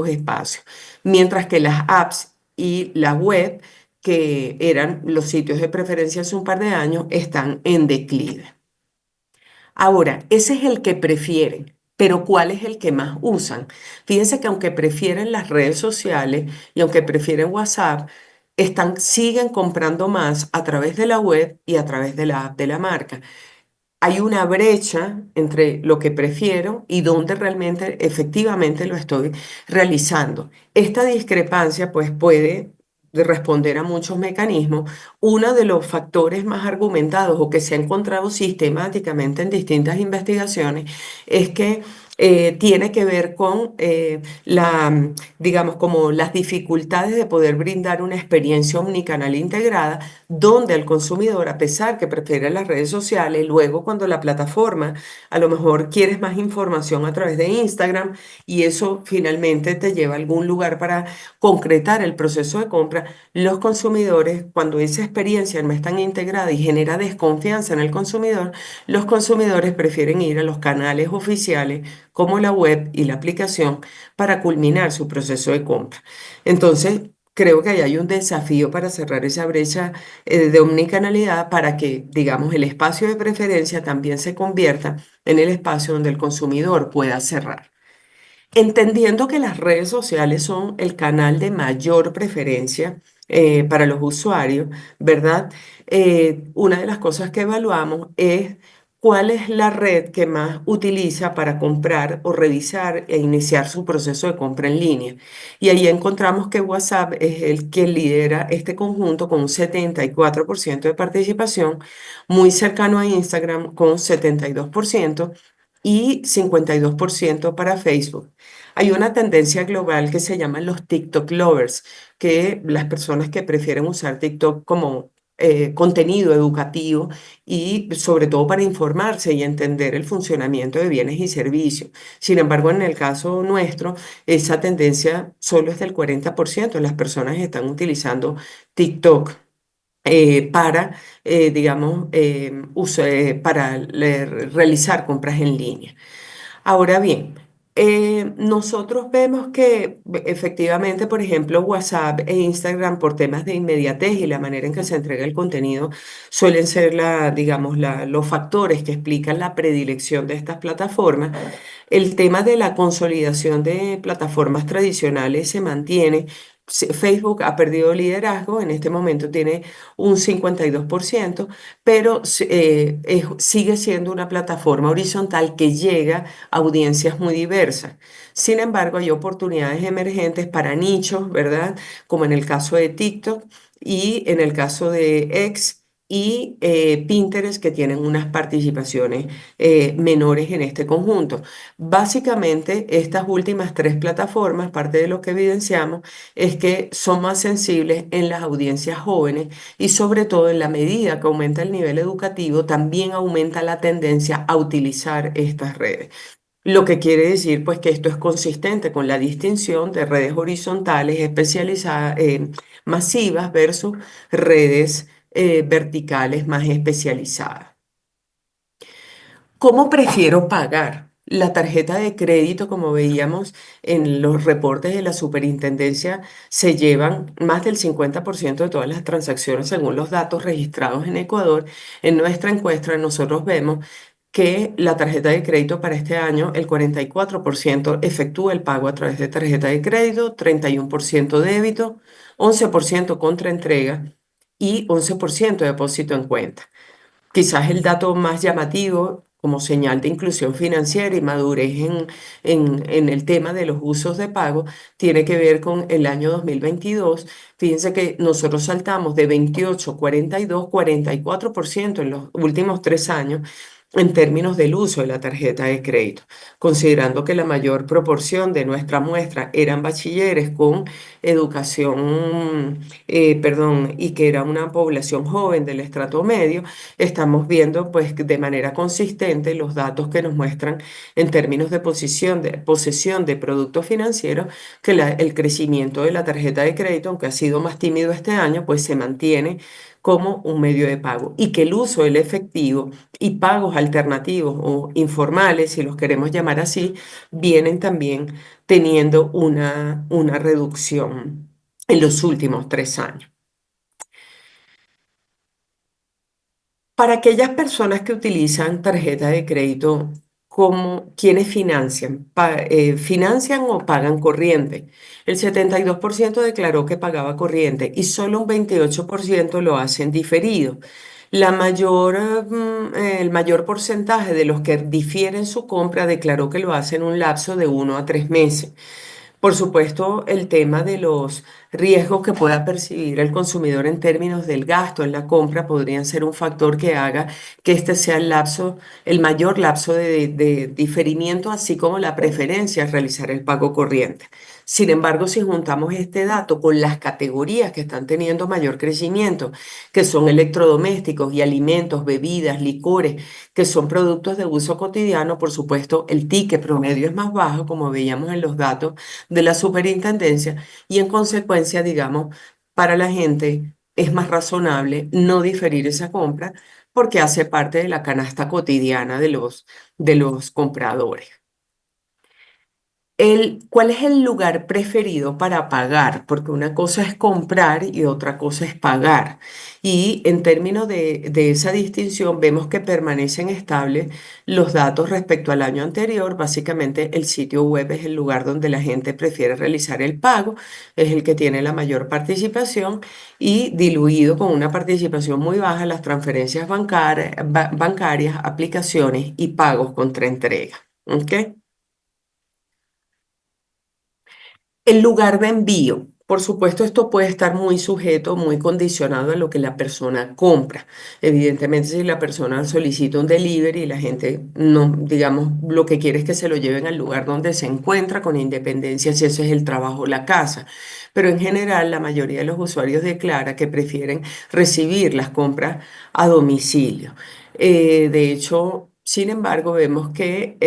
espacios. Mientras que las apps y la web, que eran los sitios de preferencia hace un par de años, están en declive. Ahora, ese es el que prefieren, pero ¿cuál es el que más usan? Fíjense que aunque prefieren las redes sociales y aunque prefieren WhatsApp, siguen comprando más a través de la web y a través de la app de la marca. Hay una brecha entre lo que prefiero y dónde realmente efectivamente lo estoy realizando. Esta discrepancia pues puede responder a muchos mecanismos. Uno de los factores más argumentados o que se ha encontrado sistemáticamente en distintas investigaciones es que tiene que ver con digamos, como las dificultades de poder brindar una experiencia omnicanal integrada donde el consumidor, a pesar que prefiere las redes sociales, luego cuando la plataforma a lo mejor quieres más información a través de Instagram y eso finalmente te lleva a algún lugar para concretar el proceso de compra, los consumidores, cuando esa experiencia no es tan integrada y genera desconfianza en el consumidor, los consumidores prefieren ir a los canales oficiales como la web y la aplicación para culminar su proceso de compra. Entonces, creo que ahí hay un desafío para cerrar esa brecha de omnicanalidad para que, digamos, el espacio de preferencia también se convierta en el espacio donde el consumidor pueda cerrar. Entendiendo que las redes sociales son el canal de mayor preferencia para los usuarios, ¿verdad? Una de las cosas que evaluamos es cuál es la red que más utiliza para comprar o revisar e iniciar su proceso de compra en línea. Y ahí encontramos que WhatsApp es el que lidera este conjunto con un 74% de participación, muy cercano a Instagram con 72% y 52% para Facebook. Hay una tendencia global que se llama los TikTok lovers, que las personas que prefieren usar TikTok como contenido educativo y sobre todo para informarse y entender el funcionamiento de bienes y servicios. Sin embargo, en el caso nuestro, esa tendencia solo es del 40% de las personas que están utilizando TikTok para, digamos, para realizar compras en línea. Ahora bien, nosotros vemos que efectivamente, por ejemplo, WhatsApp e Instagram, por temas de inmediatez y la manera en que se entrega el contenido, suelen ser digamos, los factores que explican la predilección de estas plataformas. El tema de la consolidación de plataformas tradicionales se mantiene. Facebook ha perdido liderazgo, en este momento tiene un 52%, pero sigue siendo una plataforma horizontal que llega a audiencias muy diversas. Sin embargo, hay oportunidades emergentes para nichos, ¿verdad? Como en el caso de TikTok y en el caso de X y Pinterest, que tienen unas participaciones menores en este conjunto. Básicamente, estas últimas tres plataformas, parte de lo que evidenciamos es que son más sensibles en las audiencias jóvenes y sobre todo en la medida que aumenta el nivel educativo, también aumenta la tendencia a utilizar estas redes. Lo que quiere decir pues que esto es consistente con la distinción de redes horizontales especializadas, masivas versus redes verticales más especializadas. ¿Cómo prefiero pagar? La tarjeta de crédito, como veíamos en los reportes de la superintendencia, se llevan más del 50% de todas las transacciones según los datos registrados en Ecuador. En nuestra encuesta nosotros vemos que la tarjeta de crédito para este año, el 44% efectúa el pago a través de tarjeta de crédito, 31% débito, 11% contraentrega y 11% depósito en cuenta. Quizás el dato más llamativo como señal de inclusión financiera y madurez en el tema de los usos de pago tiene que ver con el año 2022. Fíjense que nosotros saltamos de 28, 42, 44% en los últimos 3 años en términos del uso de la tarjeta de crédito, considerando que la mayor proporción de nuestra muestra eran bachilleres con educación, perdón, y que era una población joven del estrato medio. Estamos viendo pues de manera consistente los datos que nos muestran en términos de posesión de productos financieros que el crecimiento de la tarjeta de crédito, aunque ha sido más tímido este año, pues se mantiene como un medio de pago y que el uso del efectivo y pagos alternativos o informales, si los queremos llamar así, vienen también teniendo una reducción en los últimos 3 años. Para aquellas personas que utilizan tarjeta de crédito, como quienes financian, financian o pagan corriente. El 72% declaró que pagaba corriente y solo un 28% lo hacen diferido. El mayor porcentaje de los que difieren su compra declaró que lo hacen en un lapso de 1 a 3 meses. Por supuesto, el tema de los riesgos que pueda percibir el consumidor en términos del gasto en la compra podrían ser un factor que haga que este sea el mayor lapso de diferimiento, así como la preferencia a realizar el pago corriente. Sin embargo, si juntamos este dato con las categorías que están teniendo mayor crecimiento, que son electrodomésticos y alimentos, bebidas, licores, que son productos de uso cotidiano, por supuesto, el ticket promedio es más bajo, como veíamos en los datos de la superintendencia, y en consecuencia, digamos, para la gente es más razonable no diferir esa compra porque hace parte de la canasta cotidiana de los compradores. ¿Cuál es el lugar preferido para pagar? Porque una cosa es comprar y otra cosa es pagar. Y en términos de esa distinción, vemos que permanecen estables los datos respecto al año anterior. Básicamente, el sitio web es el lugar donde la gente prefiere realizar el pago, es el que tiene la mayor participación y diluido con una participación muy baja las transferencias bancarias, aplicaciones y pagos contra entrega. ¿Ok? El lugar de envío. Por supuesto, esto puede estar muy sujeto, muy condicionado a lo que la persona compra. Evidentemente, si la persona solicita un delivery y la gente no, digamos, lo que quiere es que se lo lleven al lugar donde se encuentra, con independencia si eso es el trabajo o la casa. Pero en general, la mayoría de los usuarios declara que prefieren recibir las compras a domicilio. De hecho, sin embargo, vemos que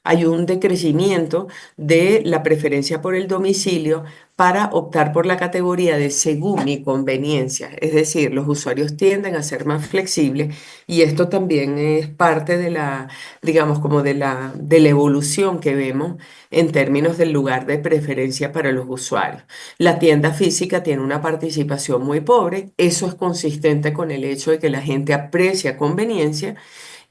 hay un decrecimiento de la preferencia por el domicilio para optar por la categoría de según mi conveniencia. Es decir, los usuarios tienden a ser más flexibles y esto también es parte digamos, como de la evolución que vemos en términos del lugar de preferencia para los usuarios. La tienda física tiene una participación muy pobre, eso es consistente con el hecho de que la gente aprecia conveniencia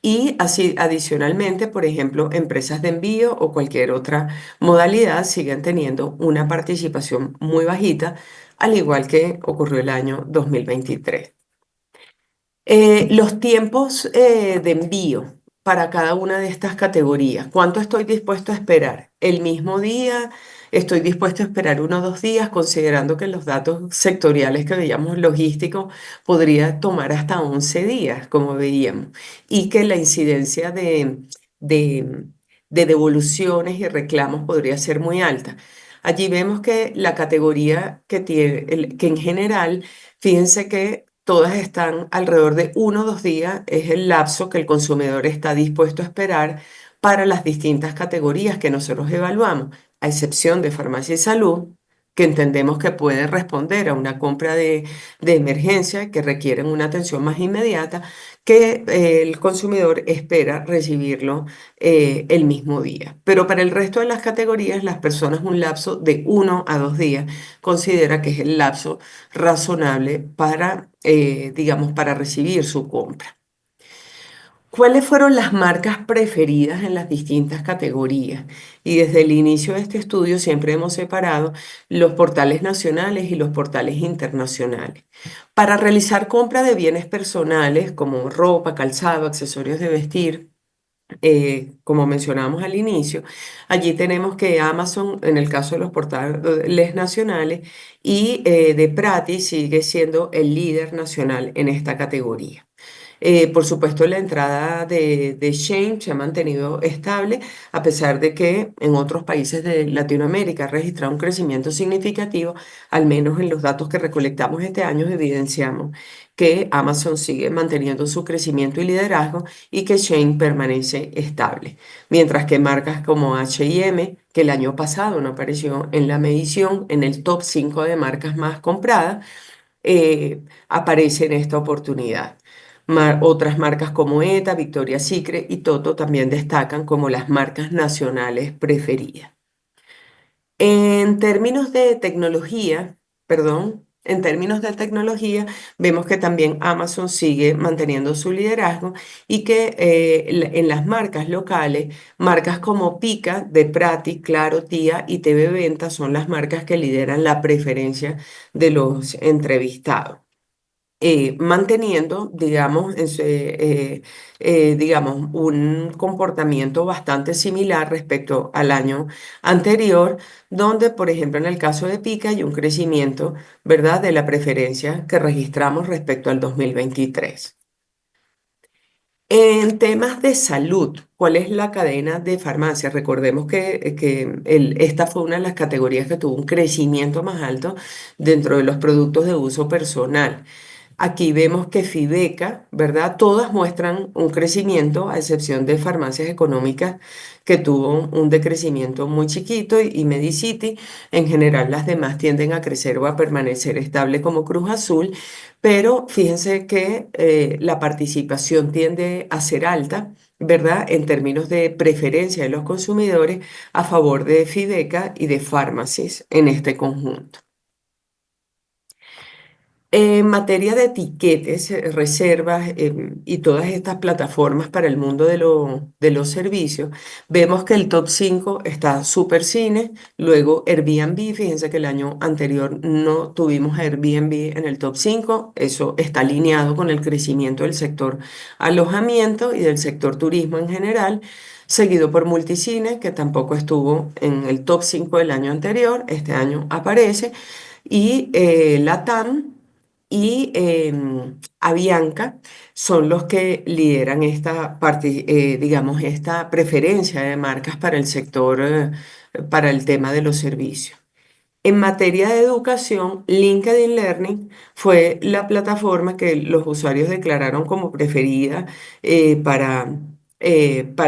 y así, adicionalmente, por ejemplo, empresas de envío o cualquier otra modalidad siguen teniendo una participación muy bajita, al igual que ocurrió el año 2023. Los tiempos de envío para cada una de estas categorías. ¿Cuánto estoy dispuesto a esperar? ¿El mismo día? ¿Estoy dispuesto a esperar 1 o 2 días? Considerando que los datos sectoriales que veíamos logísticos podría tomar hasta 11 días, como veíamos, y que la incidencia de, de devoluciones y reclamos podría ser muy alta. Allí vemos que la categoría que tiene, que en general, fíjense que todas están alrededor de 1 o 2 días, es el lapso que el consumidor está dispuesto a esperar para las distintas categorías que nosotros evaluamos, a excepción de farmacia y salud, que entendemos que puede responder a una compra de emergencia que requieren una atención más inmediata, que el consumidor espera recibirlo el mismo día. Pero para el resto de las categorías, las personas un lapso de 1 a 2 días considera que es el lapso razonable para, digamos, para recibir su compra. ¿Cuáles fueron las marcas preferidas en las distintas categorías? Y desde el inicio de este estudio siempre hemos separado los portales nacionales y los portales internacionales. Para realizar compra de bienes personales como ropa, calzado, accesorios de vestir, como mencionamos al inicio, allí tenemos que Amazon, en el caso de los portales nacionales, y de Prati sigue siendo el líder nacional en esta categoría. Por supuesto, la entrada de Shein se ha mantenido estable, a pesar de que en otros países de Latinoamérica ha registrado un crecimiento significativo, al menos en los datos que recolectamos este año, evidenciamos que Amazon sigue manteniendo su crecimiento y liderazgo y que Shein permanece estable. Mientras que marcas como H&M, que el año pasado no apareció en la medición en el top 5 de marcas más compradas, aparece en esta oportunidad. Otras marcas como ETA, Victoria's Secret y Toto también destacan como las marcas nacionales preferidas. En términos de tecnología, perdón, en términos de tecnología, vemos que también Amazon sigue manteniendo su liderazgo y que en las marcas locales, marcas como Pica, de Prati, Claro, Tía y TV Venta son las marcas que lideran la preferencia de los entrevistados, manteniendo, digamos, digamos, un comportamiento bastante similar respecto al año anterior, donde, por ejemplo, en el caso de Pica hay un crecimiento, ¿verdad?, de la preferencia que registramos respecto al 2023. En temas de salud, ¿cuál es la cadena de farmacias? Recordemos que esta fue una de las categorías que tuvo un crecimiento más alto dentro de los productos de uso personal. Aquí vemos que Fideca, ¿verdad? Todas muestran un crecimiento, a excepción de farmacias económicas que tuvo un decrecimiento muy chiquito y Medicity. En general, las demás tienden a crecer o a permanecer estable como Cruz Azul, pero fíjense que la participación tiende a ser alta, ¿verdad? En términos de preferencia de los consumidores a favor de Fideca y de Pharmacies en este conjunto. En materia de etiquetes, reservas y todas estas plataformas para el mundo de los servicios, vemos que el top 5 está Supercine, luego Airbnb. Fíjense que el año anterior no tuvimos a Airbnb en el top 5. Eso está alineado con el crecimiento del sector alojamiento y del sector turismo en general, seguido por Multicine, que tampoco estuvo en el top 5 del año anterior. Este año aparece, y Latam y Avianca son los que lideran esta parte, digamos, esta preferencia de marcas para el sector, para el tema de los servicios. En materia de educación, LinkedIn Learning fue la plataforma que los usuarios declararon como preferida para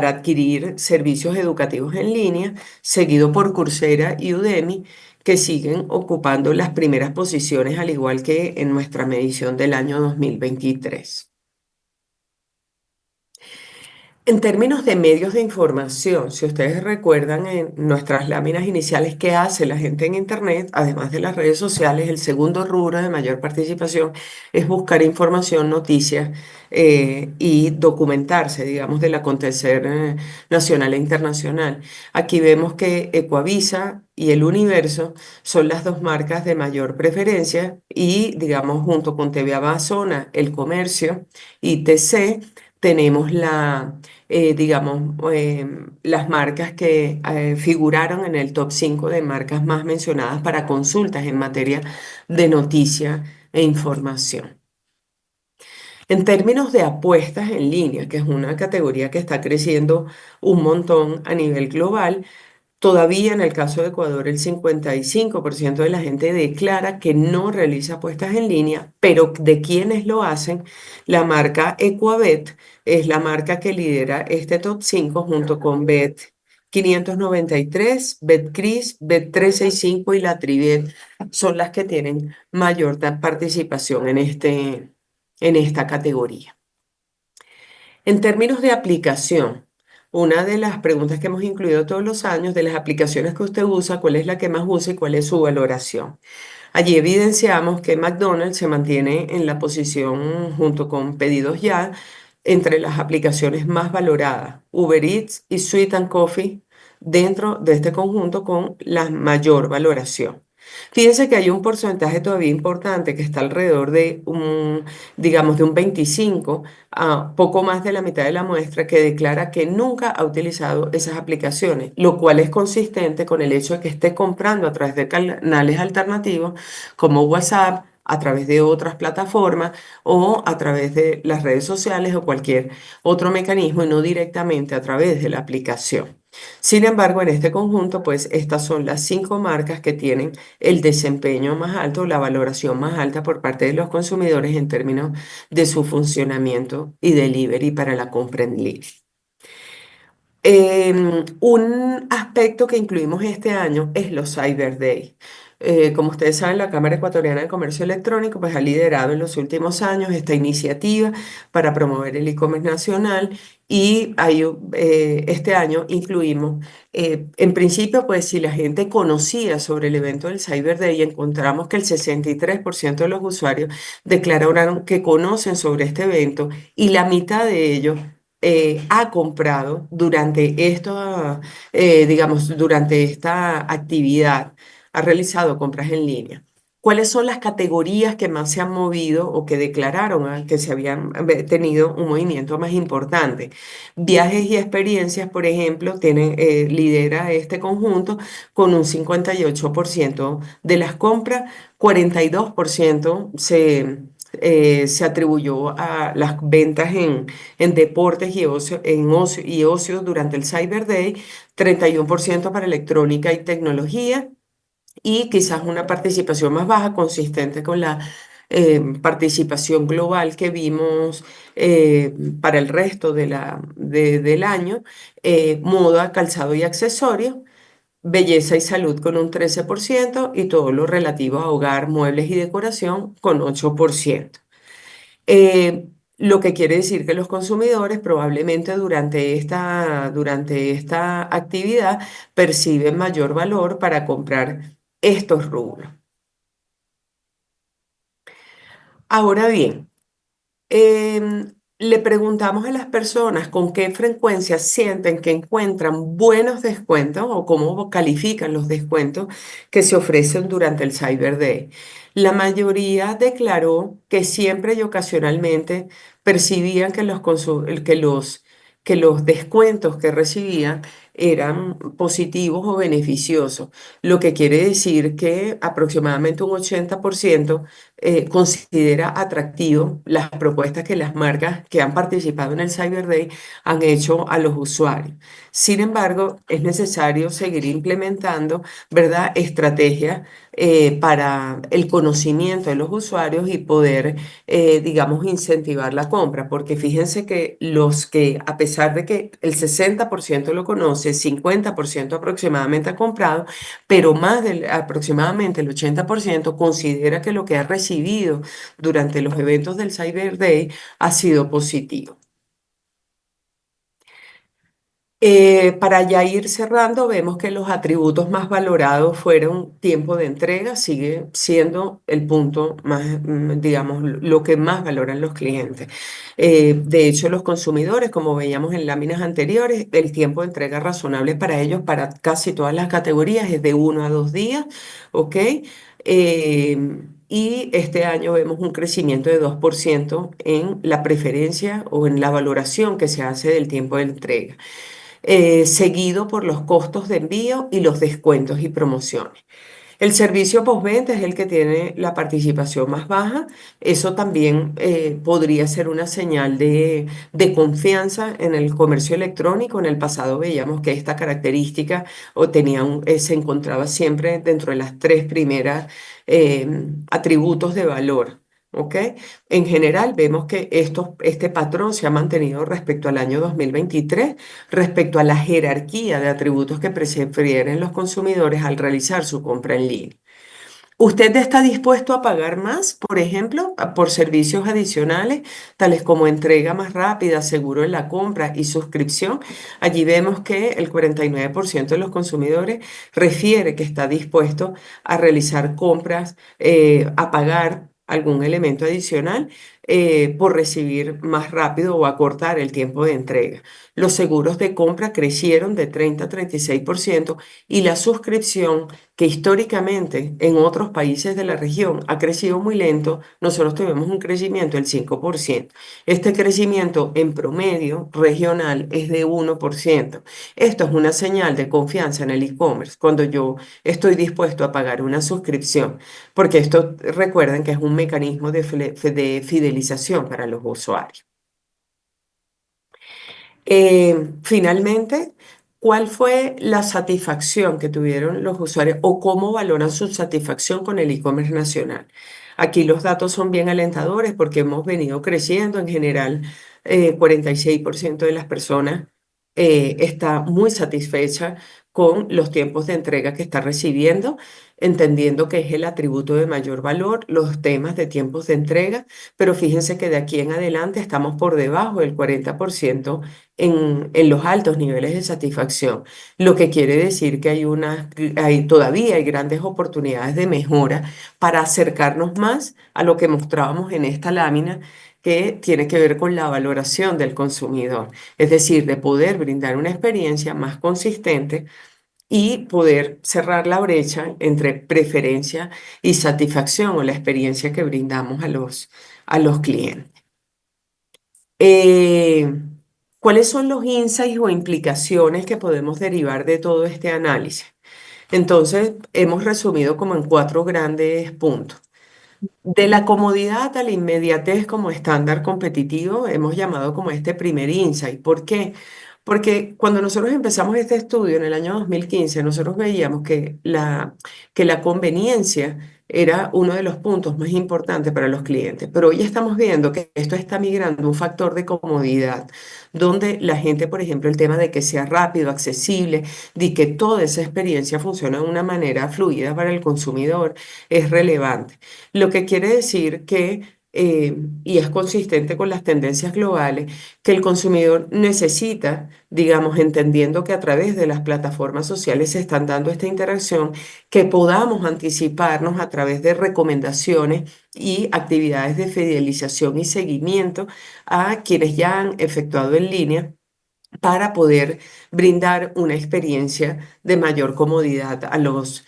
adquirir servicios educativos en línea, seguido por Coursera y Udemy, que siguen ocupando las primeras posiciones, al igual que en nuestra medición del año 2023. En términos de medios de información, si ustedes recuerdan en nuestras láminas iniciales, ¿qué hace la gente en Internet? Además de las redes sociales, el segundo rubro de mayor participación es buscar información, noticias y documentarse, digamos, del acontecer nacional e internacional. Aquí vemos que Ecuavisa y El Universo son las dos marcas de mayor preferencia y, digamos, junto con TV Amazona, El Comercio y TC, tenemos digamos, las marcas que figuraron en el top 5 de marcas más mencionadas para consultas en materia de noticia e información. En términos de apuestas en línea, que es una categoría que está creciendo un montón a nivel global, todavía en el caso de Ecuador, el 55% de la gente declara que no realiza apuestas en línea, pero de quienes lo hacen, la marca Ecuabet es la marca que lidera este top 5 junto con Bet593, Betcris, Bet365 y la Tribet. Son las que tienen mayor participación en esta categoría. En términos de aplicación, una de las preguntas que hemos incluido todos los años, de las aplicaciones que usted usa, ¿cuál es la que más usa y cuál es su valoración? Allí evidenciamos que McDonald's se mantiene en la posición junto con Pedidos Ya, entre las aplicaciones más valoradas, Uber Eats y Sweet and Coffee, dentro de este conjunto con la mayor valoración. Fíjense que hay un porcentaje todavía importante que está alrededor de digamos, de un 25 a poco más de la mitad de la muestra que declara que nunca ha utilizado esas aplicaciones, lo cual es consistente con el hecho de que esté comprando a través de canales alternativos como WhatsApp, a través de otras plataformas o a través de las redes sociales o cualquier otro mecanismo y no directamente a través de la aplicación. Sin embargo, en este conjunto, pues estas son las 5 marcas que tienen el desempeño más alto, la valoración más alta por parte de los consumidores en términos de su funcionamiento y delivery para la compra en línea. Un aspecto que incluimos este año es los Cyber Day. Como ustedes saben, la Cámara Ecuatoriana de Comercio Electrónico pues, ha liderado en los últimos años esta iniciativa para promover el e-commerce nacional y este año incluimos, en principio, pues si la gente conocía sobre el evento del Cyber Day, encontramos que el 63% de los usuarios declararon que conocen sobre este evento y la mitad de ellos ha comprado durante digamos, durante esta actividad, ha realizado compras en línea. ¿Cuáles son las categorías que más se han movido o que declararon que se habían tenido un movimiento más importante? Viajes y experiencias, por ejemplo, lidera este conjunto con un 58% de las compras, 42% se atribuyó a las ventas en deportes y ocio durante el Cyber Day, 31% para electrónica y tecnología y quizás una participación más baja consistente con la participación global que vimos para el resto del año, moda, calzado y accesorios. Belleza y salud con un 13% y todo lo relativo a hogar, muebles y decoración con 8%. Lo que quiere decir que los consumidores probablemente durante esta actividad perciben mayor valor para comprar estos rubros. Ahora bien, le preguntamos a las personas con qué frecuencia sienten que encuentran buenos descuentos o cómo califican los descuentos que se ofrecen durante el Cyber Day. La mayoría declaró que siempre y ocasionalmente percibían que los descuentos que recibían eran positivos o beneficiosos, lo que quiere decir que aproximadamente un 80% considera atractivo las propuestas que las marcas que han participado en el Cyber Day han hecho a los usuarios. Sin embargo, es necesario seguir implementando, ¿verdad?, estrategias para el conocimiento de los usuarios y poder, digamos, incentivar la compra, porque fíjense que a pesar de que el 60% lo conoce, 50% aproximadamente ha comprado, pero aproximadamente el 80% considera que lo que ha recibido durante los eventos del Cyber Day ha sido positivo. Para ya ir cerrando, vemos que los atributos más valorados fueron tiempo de entrega, sigue siendo el punto más, digamos, lo que más valoran los clientes. De hecho, los consumidores, como veíamos en láminas anteriores, el tiempo de entrega razonable para ellos, para casi todas las categorías, es de 1 a 2 días, ¿ok? Y este año vemos un crecimiento de 2% en la preferencia o en la valoración que se hace del tiempo de entrega, seguido por los costos de envío y los descuentos y promociones. El servicio postventa es el que tiene la participación más baja. Eso también podría ser una señal de confianza en el comercio electrónico. En el pasado veíamos que esta característica se encontraba siempre dentro de las 3 primeras atributos de valor. ¿Ok? En general vemos que este patrón se ha mantenido respecto al año 2023, respecto a la jerarquía de atributos que prefieren los consumidores al realizar su compra en línea. ¿Usted está dispuesto a pagar más, por ejemplo, por servicios adicionales, tales como entrega más rápida, seguro en la compra y suscripción? Allí vemos que el 49% de los consumidores refiere que está dispuesto a realizar compras, a pagar algún elemento adicional, por recibir más rápido o acortar el tiempo de entrega. Los seguros de compra crecieron de 30 a 36% y la suscripción, que históricamente en otros países de la región ha crecido muy lento, nosotros tuvimos un crecimiento del 5%. Este crecimiento en promedio regional es de 1%. Esto es una señal de confianza en el e-commerce cuando yo estoy dispuesto a pagar una suscripción, porque esto recuerden que es un mecanismo de fidelización para los usuarios. Finalmente, ¿cuál fue la satisfacción que tuvieron los usuarios o cómo valoran su satisfacción con el e-commerce nacional? Aquí los datos son bien alentadores porque hemos venido creciendo. En general, 46% de las personas está muy satisfecha con los tiempos de entrega que está recibiendo, entendiendo que es el atributo de mayor valor, los temas de tiempos de entrega, pero fíjense que de aquí en adelante estamos por debajo del 40% en los altos niveles de satisfacción, lo que quiere decir que todavía hay grandes oportunidades de mejora para acercarnos más a lo que mostrábamos en esta lámina, que tiene que ver con la valoración del consumidor, es decir, de poder brindar una experiencia más consistente y poder cerrar la brecha entre preferencia y satisfacción o la experiencia que brindamos a los clientes. Eh, ¿Cuáles son los insights o implicaciones que podemos derivar de todo este análisis? Entonces, hemos resumido como en 4 grandes puntos. De la comodidad a la inmediatez como estándar competitivo, hemos llamado como este primer insight. ¿Por qué? Porque cuando nosotros empezamos este estudio en el año 2015, nosotros veíamos que la conveniencia era uno de los puntos más importantes para los clientes. Pero hoy estamos viendo que esto está migrando a un factor de comodidad, donde la gente, por ejemplo, el tema de que sea rápido, accesible, de que toda esa experiencia funcione de una manera fluida para el consumidor, es relevante. Lo que quiere decir que, y es consistente con las tendencias globales, que el consumidor necesita, digamos, entendiendo que a través de las plataformas sociales se están dando esta interacción, que podamos anticiparnos a través de recomendaciones y actividades de fidelización y seguimiento a quienes ya han efectuado en línea para poder brindar una experiencia de mayor comodidad a los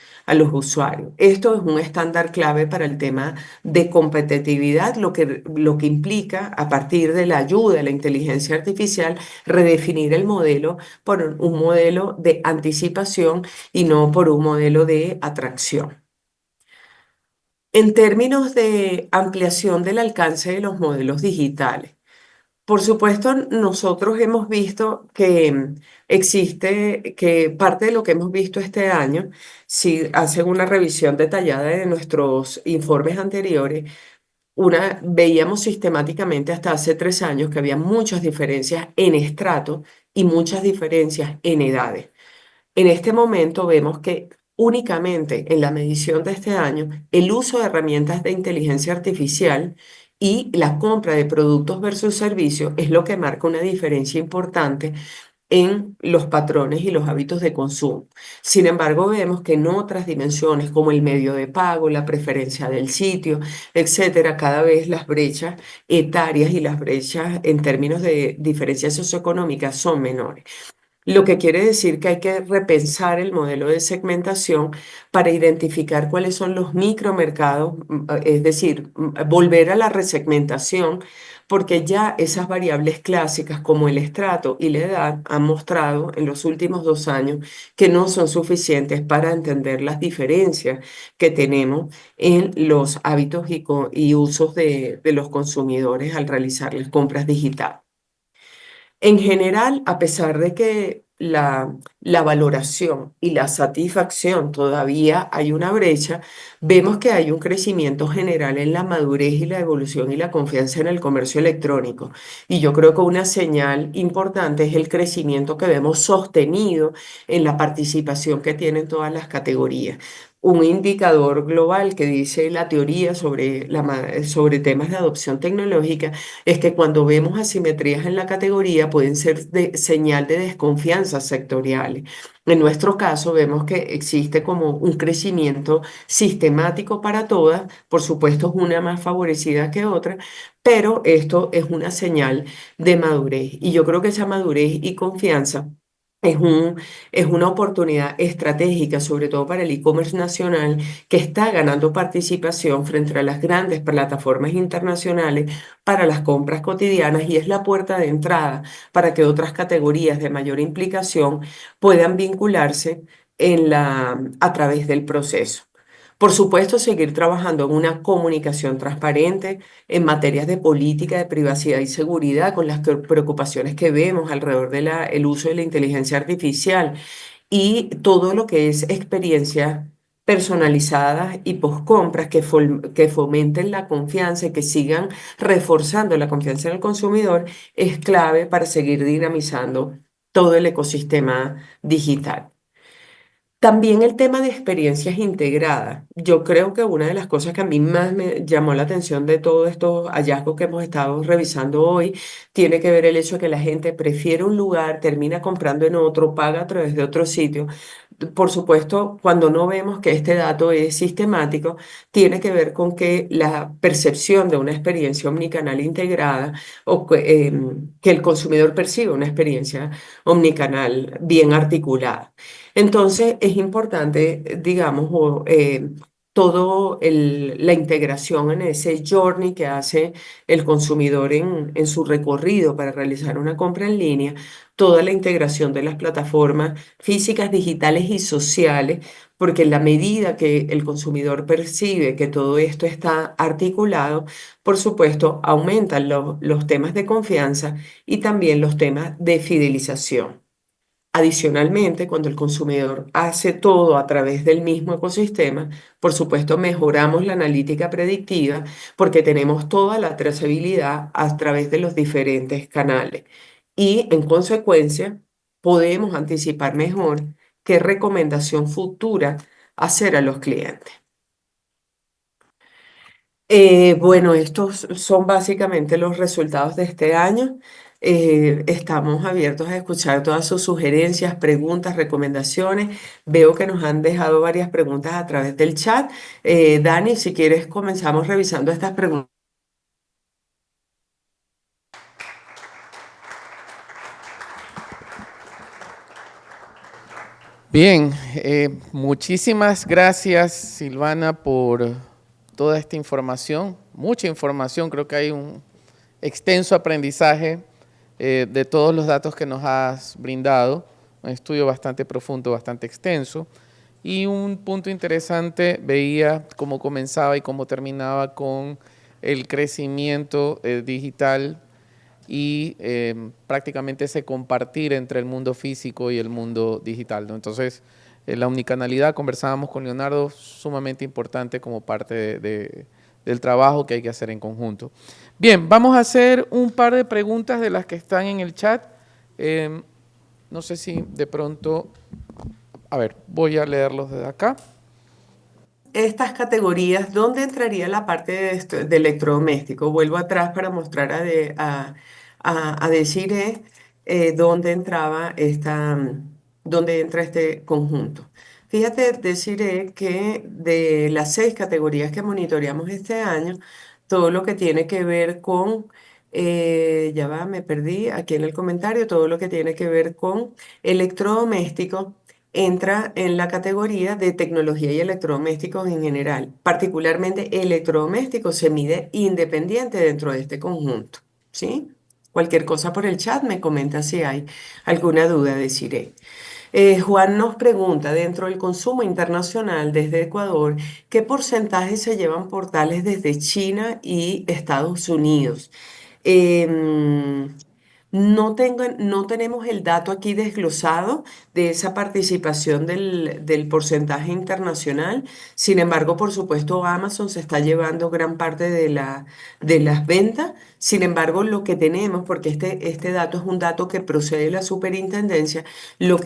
usuarios. Esto es un estándar clave para el tema de competitividad, lo que implica, a partir de la ayuda de la inteligencia artificial, redefinir el modelo por un modelo de anticipación y no por un modelo de atracción. En términos de ampliación del alcance de los modelos digitales, por supuesto, nosotros hemos visto que existe, que parte de lo que hemos visto este año, si hacen una revisión detallada de nuestros informes anteriores, veíamos sistemáticamente hasta hace 3 años que había muchas diferencias en estrato y muchas diferencias en edades. En este momento vemos que únicamente en la medición de este año, el uso de herramientas de inteligencia artificial y la compra de productos versus servicios es lo que marca una diferencia importante en los patrones y los hábitos de consumo. Sin embargo, vemos que en otras dimensiones como el medio de pago, la preferencia del sitio, etcétera, cada vez las brechas etarias y las brechas en términos de diferencias socioeconómicas son menores. Lo que quiere decir que hay que repensar el modelo de segmentación para identificar cuáles son los micromercados, es decir, volver a la resegmentación, porque ya esas variables clásicas como el estrato y la edad han mostrado en los últimos 2 años que no son suficientes para entender las diferencias que tenemos en los hábitos y usos de los consumidores al realizar las compras digitales. En general, a pesar de que la valoración y la satisfacción todavía hay una brecha, vemos que hay un crecimiento general en la madurez y la evolución y la confianza en el comercio electrónico. Y yo creo que una señal importante es el crecimiento que vemos sostenido en la participación que tienen todas las categorías. un indicador global que dice la teoría sobre, sobre temas de adopción tecnológica es que cuando vemos asimetrías en la categoría pueden ser de señal de desconfianza sectoriales. En nuestro caso vemos que existe como un crecimiento sistemático para todas, por supuesto es una más favorecida que otra, pero esto es una señal de madurez y yo creo que esa madurez y confianza es es una oportunidad estratégica, sobre todo para el e-commerce nacional, que está ganando participación frente a las grandes plataformas internacionales para las compras cotidianas y es la puerta de entrada para que otras categorías de mayor implicación puedan vincularse a través del proceso. Por supuesto, seguir trabajando en una comunicación transparente en materias de política de privacidad y seguridad con las preocupaciones que vemos alrededor del uso de la inteligencia artificial y todo lo que es experiencias personalizadas y postcompras que fomenten la confianza y que sigan reforzando la confianza en el consumidor es clave para seguir dinamizando todo el ecosistema digital. También el tema de experiencias integradas. Yo creo que una de las cosas que a mí más me llamó la atención de todos estos hallazgos que hemos estado revisando hoy tiene que ver el hecho de que la gente prefiere un lugar, termina comprando en otro, paga a través de otro sitio. Por supuesto, cuando no vemos que este dato es sistemático, tiene que ver con que la percepción de una experiencia omnicanal integrada o que el consumidor perciba una experiencia omnicanal bien articulada. Entonces, es importante, digamos, todo la integración en ese journey que hace el consumidor en su recorrido para realizar una compra en línea, toda la integración de las plataformas físicas, digitales y sociales, porque en la medida que el consumidor percibe que todo esto está articulado, por supuesto, aumentan los temas de confianza y también los temas de fidelización. Adicionalmente, cuando el consumidor hace todo a través del mismo ecosistema, por supuesto, mejoramos la analítica predictiva porque tenemos toda la trazabilidad a través de los diferentes canales. Y en consecuencia, podemos anticipar mejor qué recomendación futura hacer a los clientes. Bueno, estos son básicamente los resultados de este año. Estamos abiertos a escuchar todas sus sugerencias, preguntas, recomendaciones. Veo que nos han dejado varias preguntas a través del chat. Dani, si quieres, comenzamos revisando estas preguntas. Bien, muchísimas gracias Silvana por toda esta información, mucha información, creo que hay un extenso aprendizaje de todos los datos que nos has brindado, un estudio bastante profundo, bastante extenso, y un punto interesante, veía cómo comenzaba y cómo terminaba con el crecimiento digital y prácticamente ese compartir entre el mundo físico y el mundo digital, ¿no? Entonces, la omnicanalidad, conversábamos con Leonardo, sumamente importante como parte del trabajo que hay que hacer en conjunto. Bien, vamos a hacer un par de preguntas de las que están en el chat. No sé si de pronto, a ver, voy a leerlos desde acá. Estas categorías, ¿dónde entraría la parte de electrodoméstico? Vuelvo atrás para mostrar a Desiree dónde entraba dónde entra este conjunto. Fíjate, Desiree, que de las 6 categorías que monitoreamos este año, todo lo que tiene que ver con, ya va, me perdí aquí en el comentario, todo lo que tiene que ver con electrodoméstico entra en la categoría de tecnología y electrodomésticos en general. Particularmente electrodomésticos se mide independiente dentro de este conjunto, ¿sí? Cualquier cosa por el chat me comenta si hay alguna duda, deciré. Juan nos pregunta, dentro del consumo internacional desde Ecuador, ¿qué porcentaje se llevan portales desde China y Estados Unidos? Em, no tenemos el dato aquí desglosado de esa participación del porcentaje internacional. Sin embargo, por supuesto, Amazon se está llevando gran parte de las ventas, Sin embargo, lo que tenemos, porque este dato es un dato que procede de la superintendencia, lo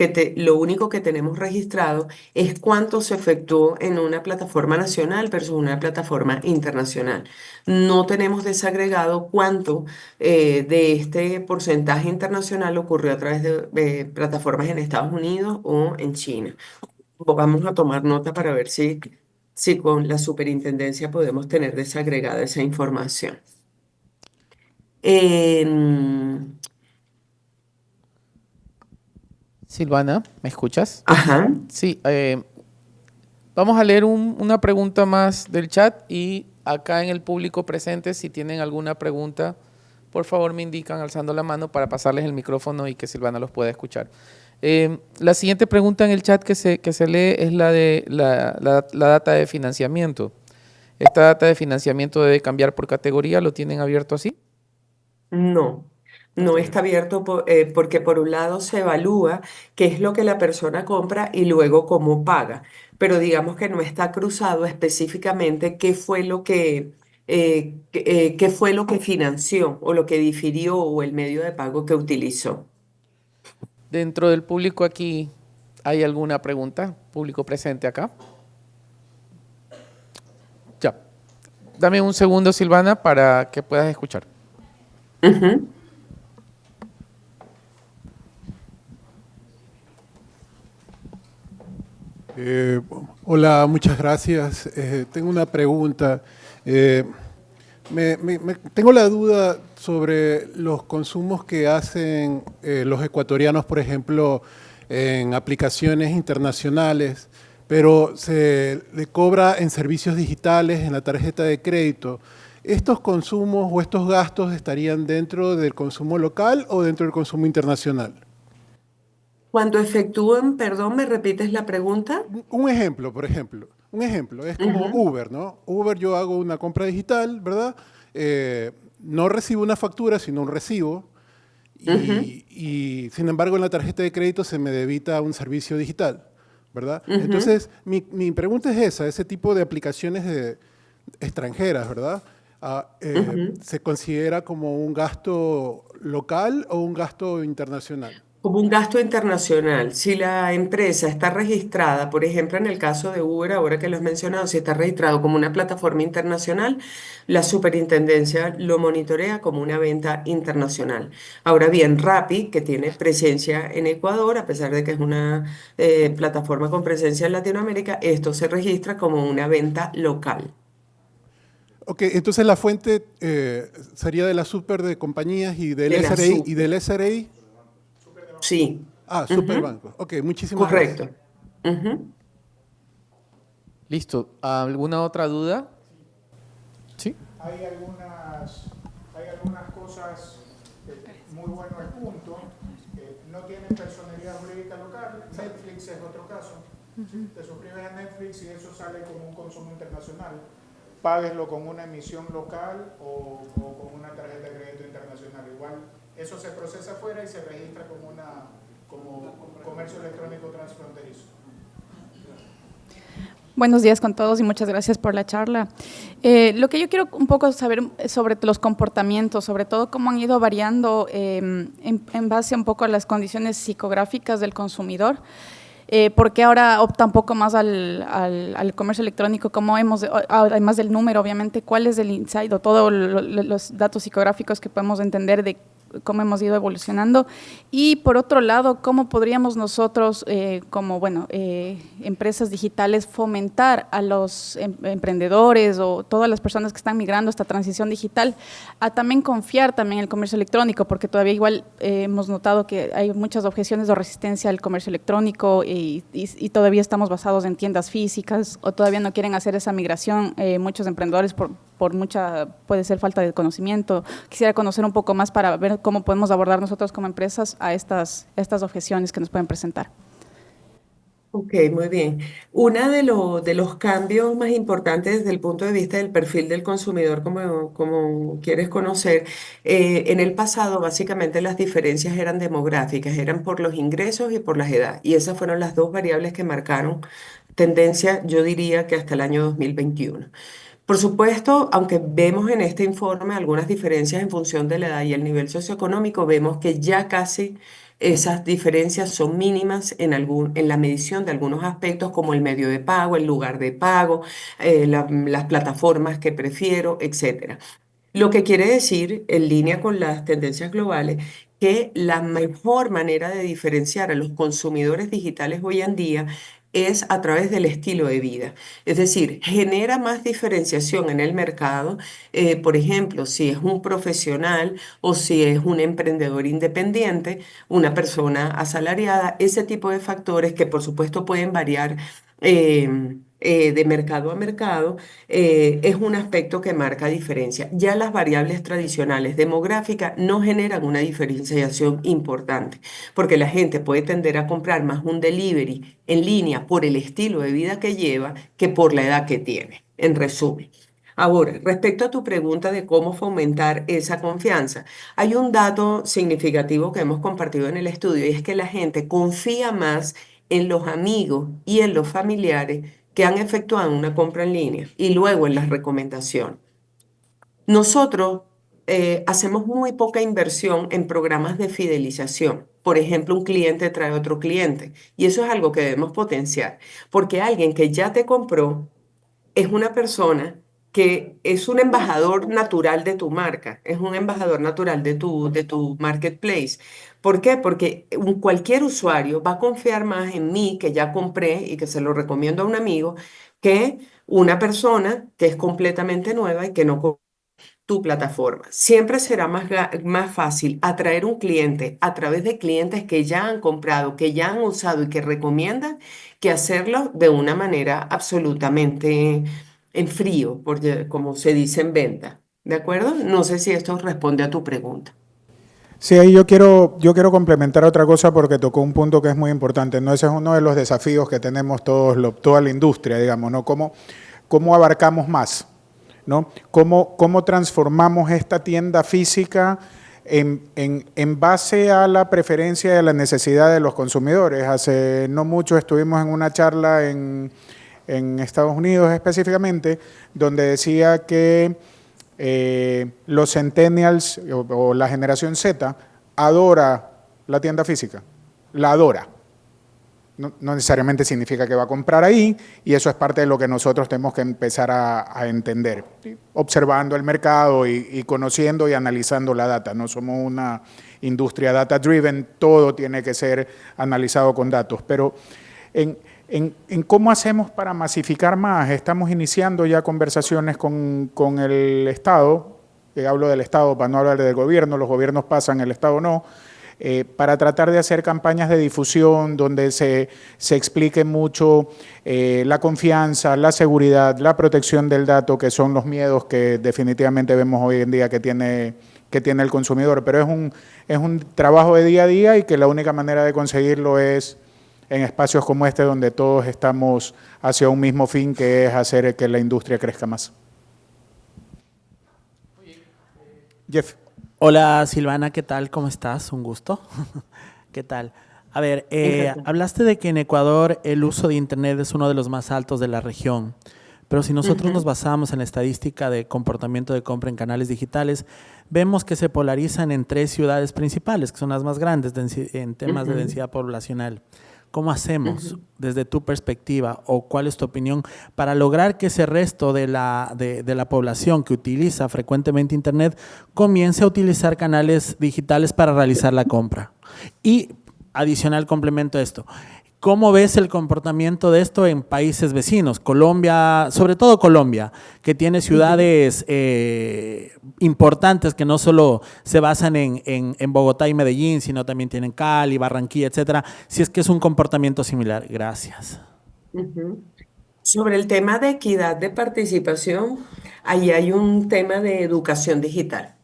único que tenemos registrado es cuánto se efectuó en una plataforma nacional versus una plataforma internacional. No tenemos desagregado cuánto de este porcentaje internacional ocurrió a través de plataformas en Estados Unidos o en China. Vamos a tomar nota para ver si con la superintendencia podemos tener desagregada esa información. Em, Silvana, ¿me escuchas? ajá. Sí, vamos a leer una pregunta más del chat y acá en el público presente, si tienen alguna pregunta, por favor me indican alzando la mano para pasarles el micrófono y que Silvana los pueda escuchar. La siguiente pregunta en el chat que se lee es la de la data de financiamiento. ¿Esta data de financiamiento debe cambiar por categoría? ¿Lo tienen abierto así? No, no Ok. está abierto porque por un lado se evalúa qué es lo que la persona compra y luego cómo paga, pero digamos que no está cruzado específicamente qué fue lo que financió o lo que difirió o el medio de pago que utilizó. Dentro del público aquí, ¿hay alguna pregunta? Público presente acá. Ya. Dame un segundo, Silvana, para que puedas escuchar. Ujú. Eh, Hola, muchas gracias. Tengo una pregunta. Eh, Tengo la duda sobre los consumos que hacen los ecuatorianos, por ejemplo, en aplicaciones internacionales, pero se le cobra en servicios digitales, en la tarjeta de crédito. ¿Estos consumos o estos gastos estarían dentro del consumo local o dentro del consumo internacional? Cuando efectúan, perdón, ¿me repites la pregunta? Un ejemplo, por ejemplo. Un ejemplo, es como Ujú, Uber, ¿no? Uber yo hago una compra digital, ¿verdad? No recibo una factura, sino un recibo. ujú, Sin embargo, en la tarjeta de crédito se me debita un servicio digital, ¿verdad? ujú, Entonces, mi pregunta es esa, ese tipo de aplicaciones extranjeras, ¿verdad? ujú. ¿Se considera como un gasto local o un gasto internacional? Como un gasto internacional. Si la empresa está registrada, por ejemplo, en el caso de Uber, ahora que lo has mencionado, si está registrado como una plataforma internacional, la superintendencia lo monitorea como una venta internacional. Ahora bien, Rappi, que tiene presencia en Ecuador, a pesar de que es una plataforma con presencia en Latinoamérica, esto se registra como una venta local. Ok, entonces la fuente sería de la super de compañías y del De la SRI y super. del SRI. Sí. Ah, Ujú, Superbanco. Ok, muchísimas gracias. correcto. Ujú. Listo. ¿Alguna otra duda? Sí. Hay hay algunas cosas, muy bueno el punto, no tienen personalidad jurídica local. Netflix es otro caso. Te suscribes a Netflix y eso sale como un consumo internacional. Págueslo con una emisión local o con una tarjeta de crédito internacional. Igual, eso se procesa afuera y se registra como comercio electrónico transfronterizo. Buenos días con todos y muchas gracias por la charla. Lo que yo quiero un poco saber sobre los comportamientos, sobre todo cómo han ido variando en base un poco a las condiciones psicográficas del consumidor. ¿Por qué ahora opta un poco más al comercio electrónico? ¿Cómo además del número, obviamente, cuál es el insight o todos los datos psicográficos que podemos entender de cómo hemos ido evolucionando? Y por otro lado, ¿cómo podríamos nosotros, como empresas digitales, fomentar a los emprendedores o todas las personas que están migrando a esta transición digital a también confiar también en el comercio electrónico? Porque todavía igual hemos notado que hay muchas objeciones o resistencia al comercio electrónico y todavía estamos basados en tiendas físicas o todavía no quieren hacer esa migración muchos emprendedores por mucha, puede ser falta de conocimiento. Quisiera conocer un poco más para ver cómo podemos abordar nosotros como empresas a estas objeciones que nos pueden presentar. Ok, muy bien. Uno de los cambios más importantes desde el punto de vista del perfil del consumidor, como quieres conocer, en el pasado básicamente las diferencias eran demográficas, eran por los ingresos y por las edades. Y esas fueron las dos variables que marcaron tendencia, yo diría que hasta el año 2021. Por supuesto, aunque vemos en este informe algunas diferencias en función de la edad y el nivel socioeconómico, vemos que ya casi esas diferencias son mínimas en la medición de algunos aspectos como el medio de pago, el lugar de pago, las plataformas que prefiero, etcétera. Lo que quiere decir, en línea con las tendencias globales, que la mejor manera de diferenciar a los consumidores digitales hoy en día es a través del estilo de vida. Es decir, genera más diferenciación en el mercado. Por ejemplo, si es un profesional o si es un emprendedor independiente, una persona asalariada, ese tipo de factores que por supuesto pueden variar de mercado a mercado, es un aspecto que marca diferencia. Ya las variables tradicionales demográficas no generan una diferenciación importante, porque la gente puede tender a comprar más un delivery en línea por el estilo de vida que lleva que por la edad que tiene, en resumen. Ahora, respecto a tu pregunta de cómo fomentar esa confianza, hay un dato significativo que hemos compartido en el estudio y es que la gente confía más en los amigos y en los familiares que han efectuado una compra en línea y luego en las recomendaciones. Nosotros hacemos muy poca inversión en programas de fidelización. Por ejemplo, un cliente trae otro cliente y eso es algo que debemos potenciar, porque alguien que ya te compró es una persona que es un embajador natural de tu marca, es un embajador natural de tu marketplace. ¿Por qué? Porque cualquier usuario va a confiar más en mí, que ya compré y que se lo recomiendo a un amigo, que una persona que es completamente nueva y que no conoce tu plataforma. Siempre será más fácil atraer un cliente a través de clientes que ya han comprado, que ya han usado y que recomiendan, que hacerlo de una manera absolutamente en frío, porque, como se dice en venta. ¿De acuerdo? No sé si esto responde a tu pregunta. Sí, ahí yo quiero complementar otra cosa porque tocó un punto que es muy importante, ¿no? Ese es uno de los desafíos que tenemos toda la industria, digamos, ¿no? ¿Cómo abarcamos más? ¿No? ¿Cómo transformamos esta tienda física en base a la preferencia y a la necesidad de los consumidores? Hace no mucho estuvimos en una charla en Estados Unidos específicamente, donde decía que los centennials o la generación Z adora la tienda física, la adora. No necesariamente significa que va a comprar ahí y eso es parte de lo que nosotros tenemos que empezar a entender, ¿sí? Observando el mercado y conociendo y analizando la data. No somos una industria data driven, todo tiene que ser analizado con datos, pero en cómo hacemos para masificar más, estamos iniciando ya conversaciones con el Estado, hablo del Estado para no hablar del gobierno, los gobiernos pasan, el Estado no, para tratar de hacer campañas de difusión donde se explique mucho la confianza, la seguridad, la protección del dato, que son los miedos que definitivamente vemos hoy en día que tiene el consumidor, pero es un trabajo de día a día y que la única manera de conseguirlo es en espacios como este donde todos estamos hacia un mismo fin, que es hacer que la industria crezca más. Jeff. Hola Silvana, ¿qué tal? ¿Cómo estás? Un gusto. ¿Qué tal? A ver, hablaste de que en Ecuador el uso de Internet es uno de los más altos de la región, pero si nosotros nos basamos en la estadística de comportamiento de compra en canales digitales, vemos que se polarizan en 3 ciudades principales, que son las más grandes en temas de densidad poblacional. ¿Cómo hacemos, desde tu perspectiva, o cuál es tu opinión, para lograr que ese resto de la población que utiliza frecuentemente Internet comience a utilizar canales digitales para realizar la compra? Y adicional complemento a esto, ¿cómo ves el comportamiento de esto en países vecinos? Colombia, sobre todo Colombia, que tiene ciudades importantes que no solo se basan en Bogotá y Medellín, sino también tienen Cali, Barranquilla, etcétera. Si es que es un comportamiento similar. Gracias. Sobre el tema de equidad de participación, ahí hay un tema de educación digital.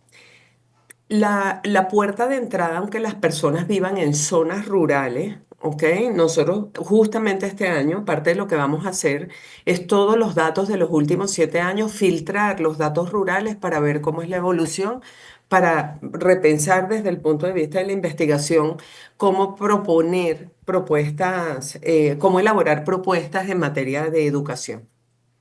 La puerta de entrada, aunque las personas vivan en zonas rurales, ¿ok? Nosotros justamente este año, parte de lo que vamos a hacer es todos los datos de los últimos 7 años, filtrar los datos rurales para ver cómo es la evolución, para repensar desde el punto de vista de la investigación cómo proponer propuestas, cómo elaborar propuestas en materia de educación.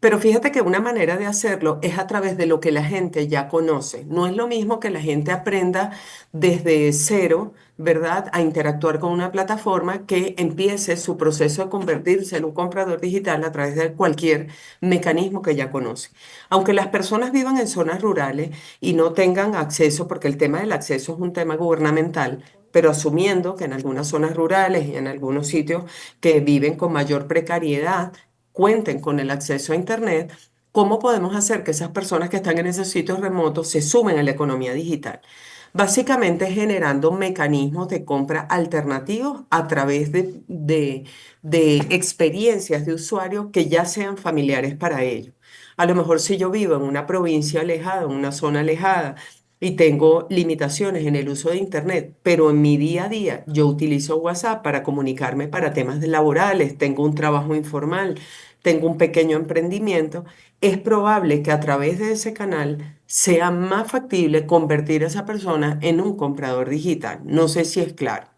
Pero fíjate que una manera de hacerlo es a través de lo que la gente ya conoce. No es lo mismo que la gente aprenda desde cero, ¿verdad?, a interactuar con una plataforma que empiece su proceso de convertirse en un comprador digital a través de cualquier mecanismo que ya conoce. Aunque las personas vivan en zonas rurales y no tengan acceso, porque el tema del acceso es un tema gubernamental, pero asumiendo que en algunas zonas rurales y en algunos sitios que viven con mayor precariedad, cuenten con el acceso a Internet, ¿cómo podemos hacer que esas personas que están en esos sitios remotos se sumen a la economía digital? Básicamente generando mecanismos de compra alternativos a través de experiencias de usuario que ya sean familiares para ellos. A lo mejor si yo vivo en una provincia alejada, en una zona alejada, y tengo limitaciones en el uso de Internet, pero en mi día a día yo utilizo WhatsApp para comunicarme para temas laborales, tengo un trabajo informal, tengo un pequeño emprendimiento, es probable que a través de ese canal sea más factible convertir a esa persona en un comprador digital. No sé si es claro.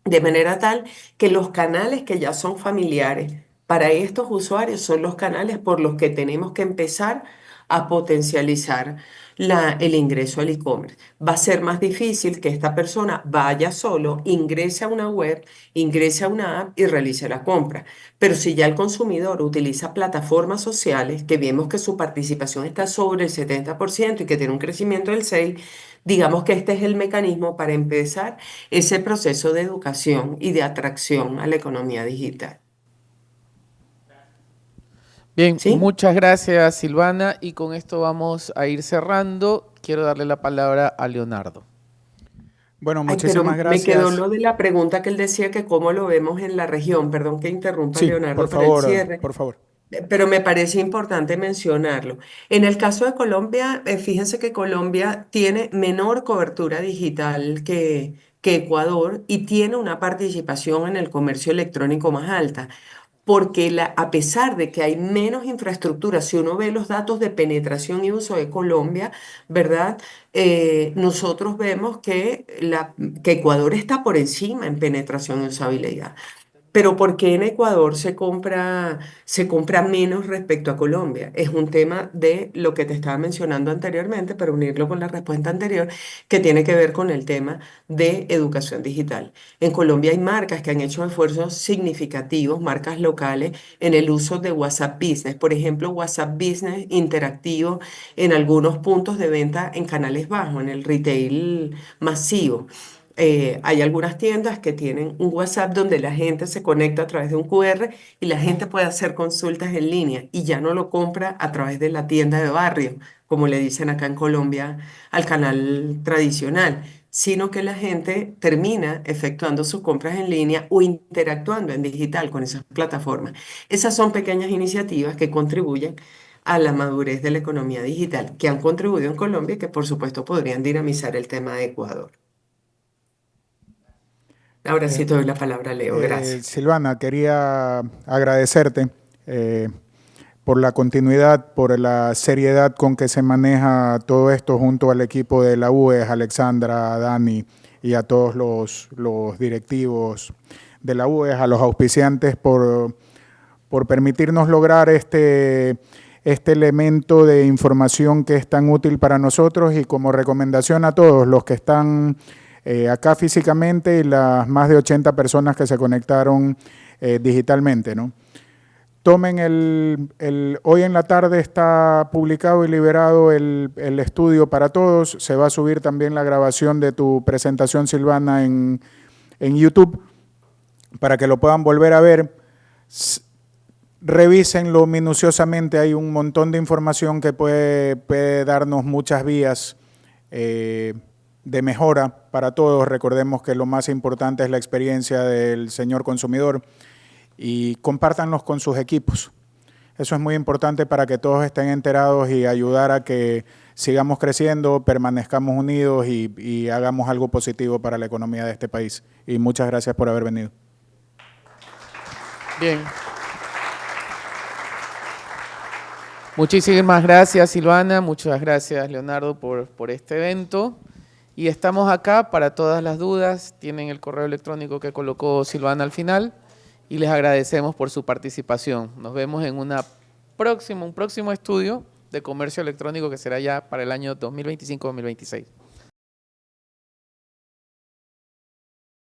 De manera tal que los canales que ya son familiares para estos usuarios son los canales por los que tenemos que empezar a potencializar el ingreso al e-commerce. Va a ser más difícil que esta persona vaya solo, ingrese a una web, ingrese a una app y realice la compra. Pero si ya el consumidor utiliza plataformas sociales, que vemos que su participación está sobre el 70% y que tiene un crecimiento del 6%, digamos que este es el mecanismo para empezar ese proceso de educación y de atracción a la economía digital. Bien, ¿Sí? muchas gracias, Silvana, y con esto vamos a ir cerrando. Quiero darle la palabra a Leonardo. Bueno, Ay, pero muchísimas me quedó gracias. lo de la pregunta que él decía que cómo lo vemos en la región. Perdón que interrumpa, Sí, por Leonardo, para el favor, cierre. por favor. Pero me parece importante mencionarlo. En el caso de Colombia, fíjense que Colombia tiene menor cobertura digital que Ecuador y tiene una participación en el comercio electrónico más alta, porque a pesar de que hay menos infraestructura, si uno ve los datos de penetración y uso de Colombia, ¿verdad? Nosotros vemos que Ecuador está por encima en penetración y usabilidad. Pero ¿por qué en Ecuador se compra menos respecto a Colombia? Es un tema de lo que te estaba mencionando anteriormente, pero unirlo con la respuesta anterior, que tiene que ver con el tema de educación digital. En Colombia hay marcas que han hecho esfuerzos significativos, marcas locales, en el uso de WhatsApp Business. Por ejemplo, WhatsApp Business interactivo en algunos puntos de venta en canales bajos, en el retail masivo. Hay algunas tiendas que tienen un WhatsApp donde la gente se conecta a través de un QR y la gente puede hacer consultas en línea y ya no lo compra a través de la tienda de barrio, como le dicen acá en Colombia al canal tradicional, sino que la gente termina efectuando sus compras en línea o interactuando en digital con esas plataformas. Esas son pequeñas iniciativas que contribuyen a la madurez de la economía digital, que han contribuido en Colombia y que por supuesto podrían dinamizar el tema de Ecuador. Ahora Eh, sí te doy la palabra, Leo. Gracias. Silvana, quería agradecerte por la continuidad, por la seriedad con que se maneja todo esto junto al equipo de la UES, Alexandra, a Dani y a todos los directivos de la UES, a los auspiciantes por permitirnos lograr este elemento de información que es tan útil para nosotros y como recomendación a todos los que están acá físicamente y las más de 80 personas que se conectaron digitalmente, ¿no? Tomen hoy en la tarde está publicado y liberado el estudio para todos. Se va a subir también la grabación de tu presentación, Silvana, en YouTube para que lo puedan volver a ver. Revísenlo minuciosamente, hay un montón de información que puede darnos muchas vías de mejora para todos. Recordemos que lo más importante es la experiencia del señor consumidor y compártanlos con sus equipos. Eso es muy importante para que todos estén enterados y ayudar a que sigamos creciendo, permanezcamos unidos y hagamos algo positivo para la economía de este país. Y muchas gracias por haber venido. Bien. Muchísimas gracias, Silvana. Muchas gracias, Leonardo, por este evento. Y estamos acá para todas las dudas. Tienen el correo electrónico que colocó Silvana al final. Y les agradecemos por su participación. Nos vemos en una un próximo estudio de comercio electrónico que será ya para el año 2025-2026.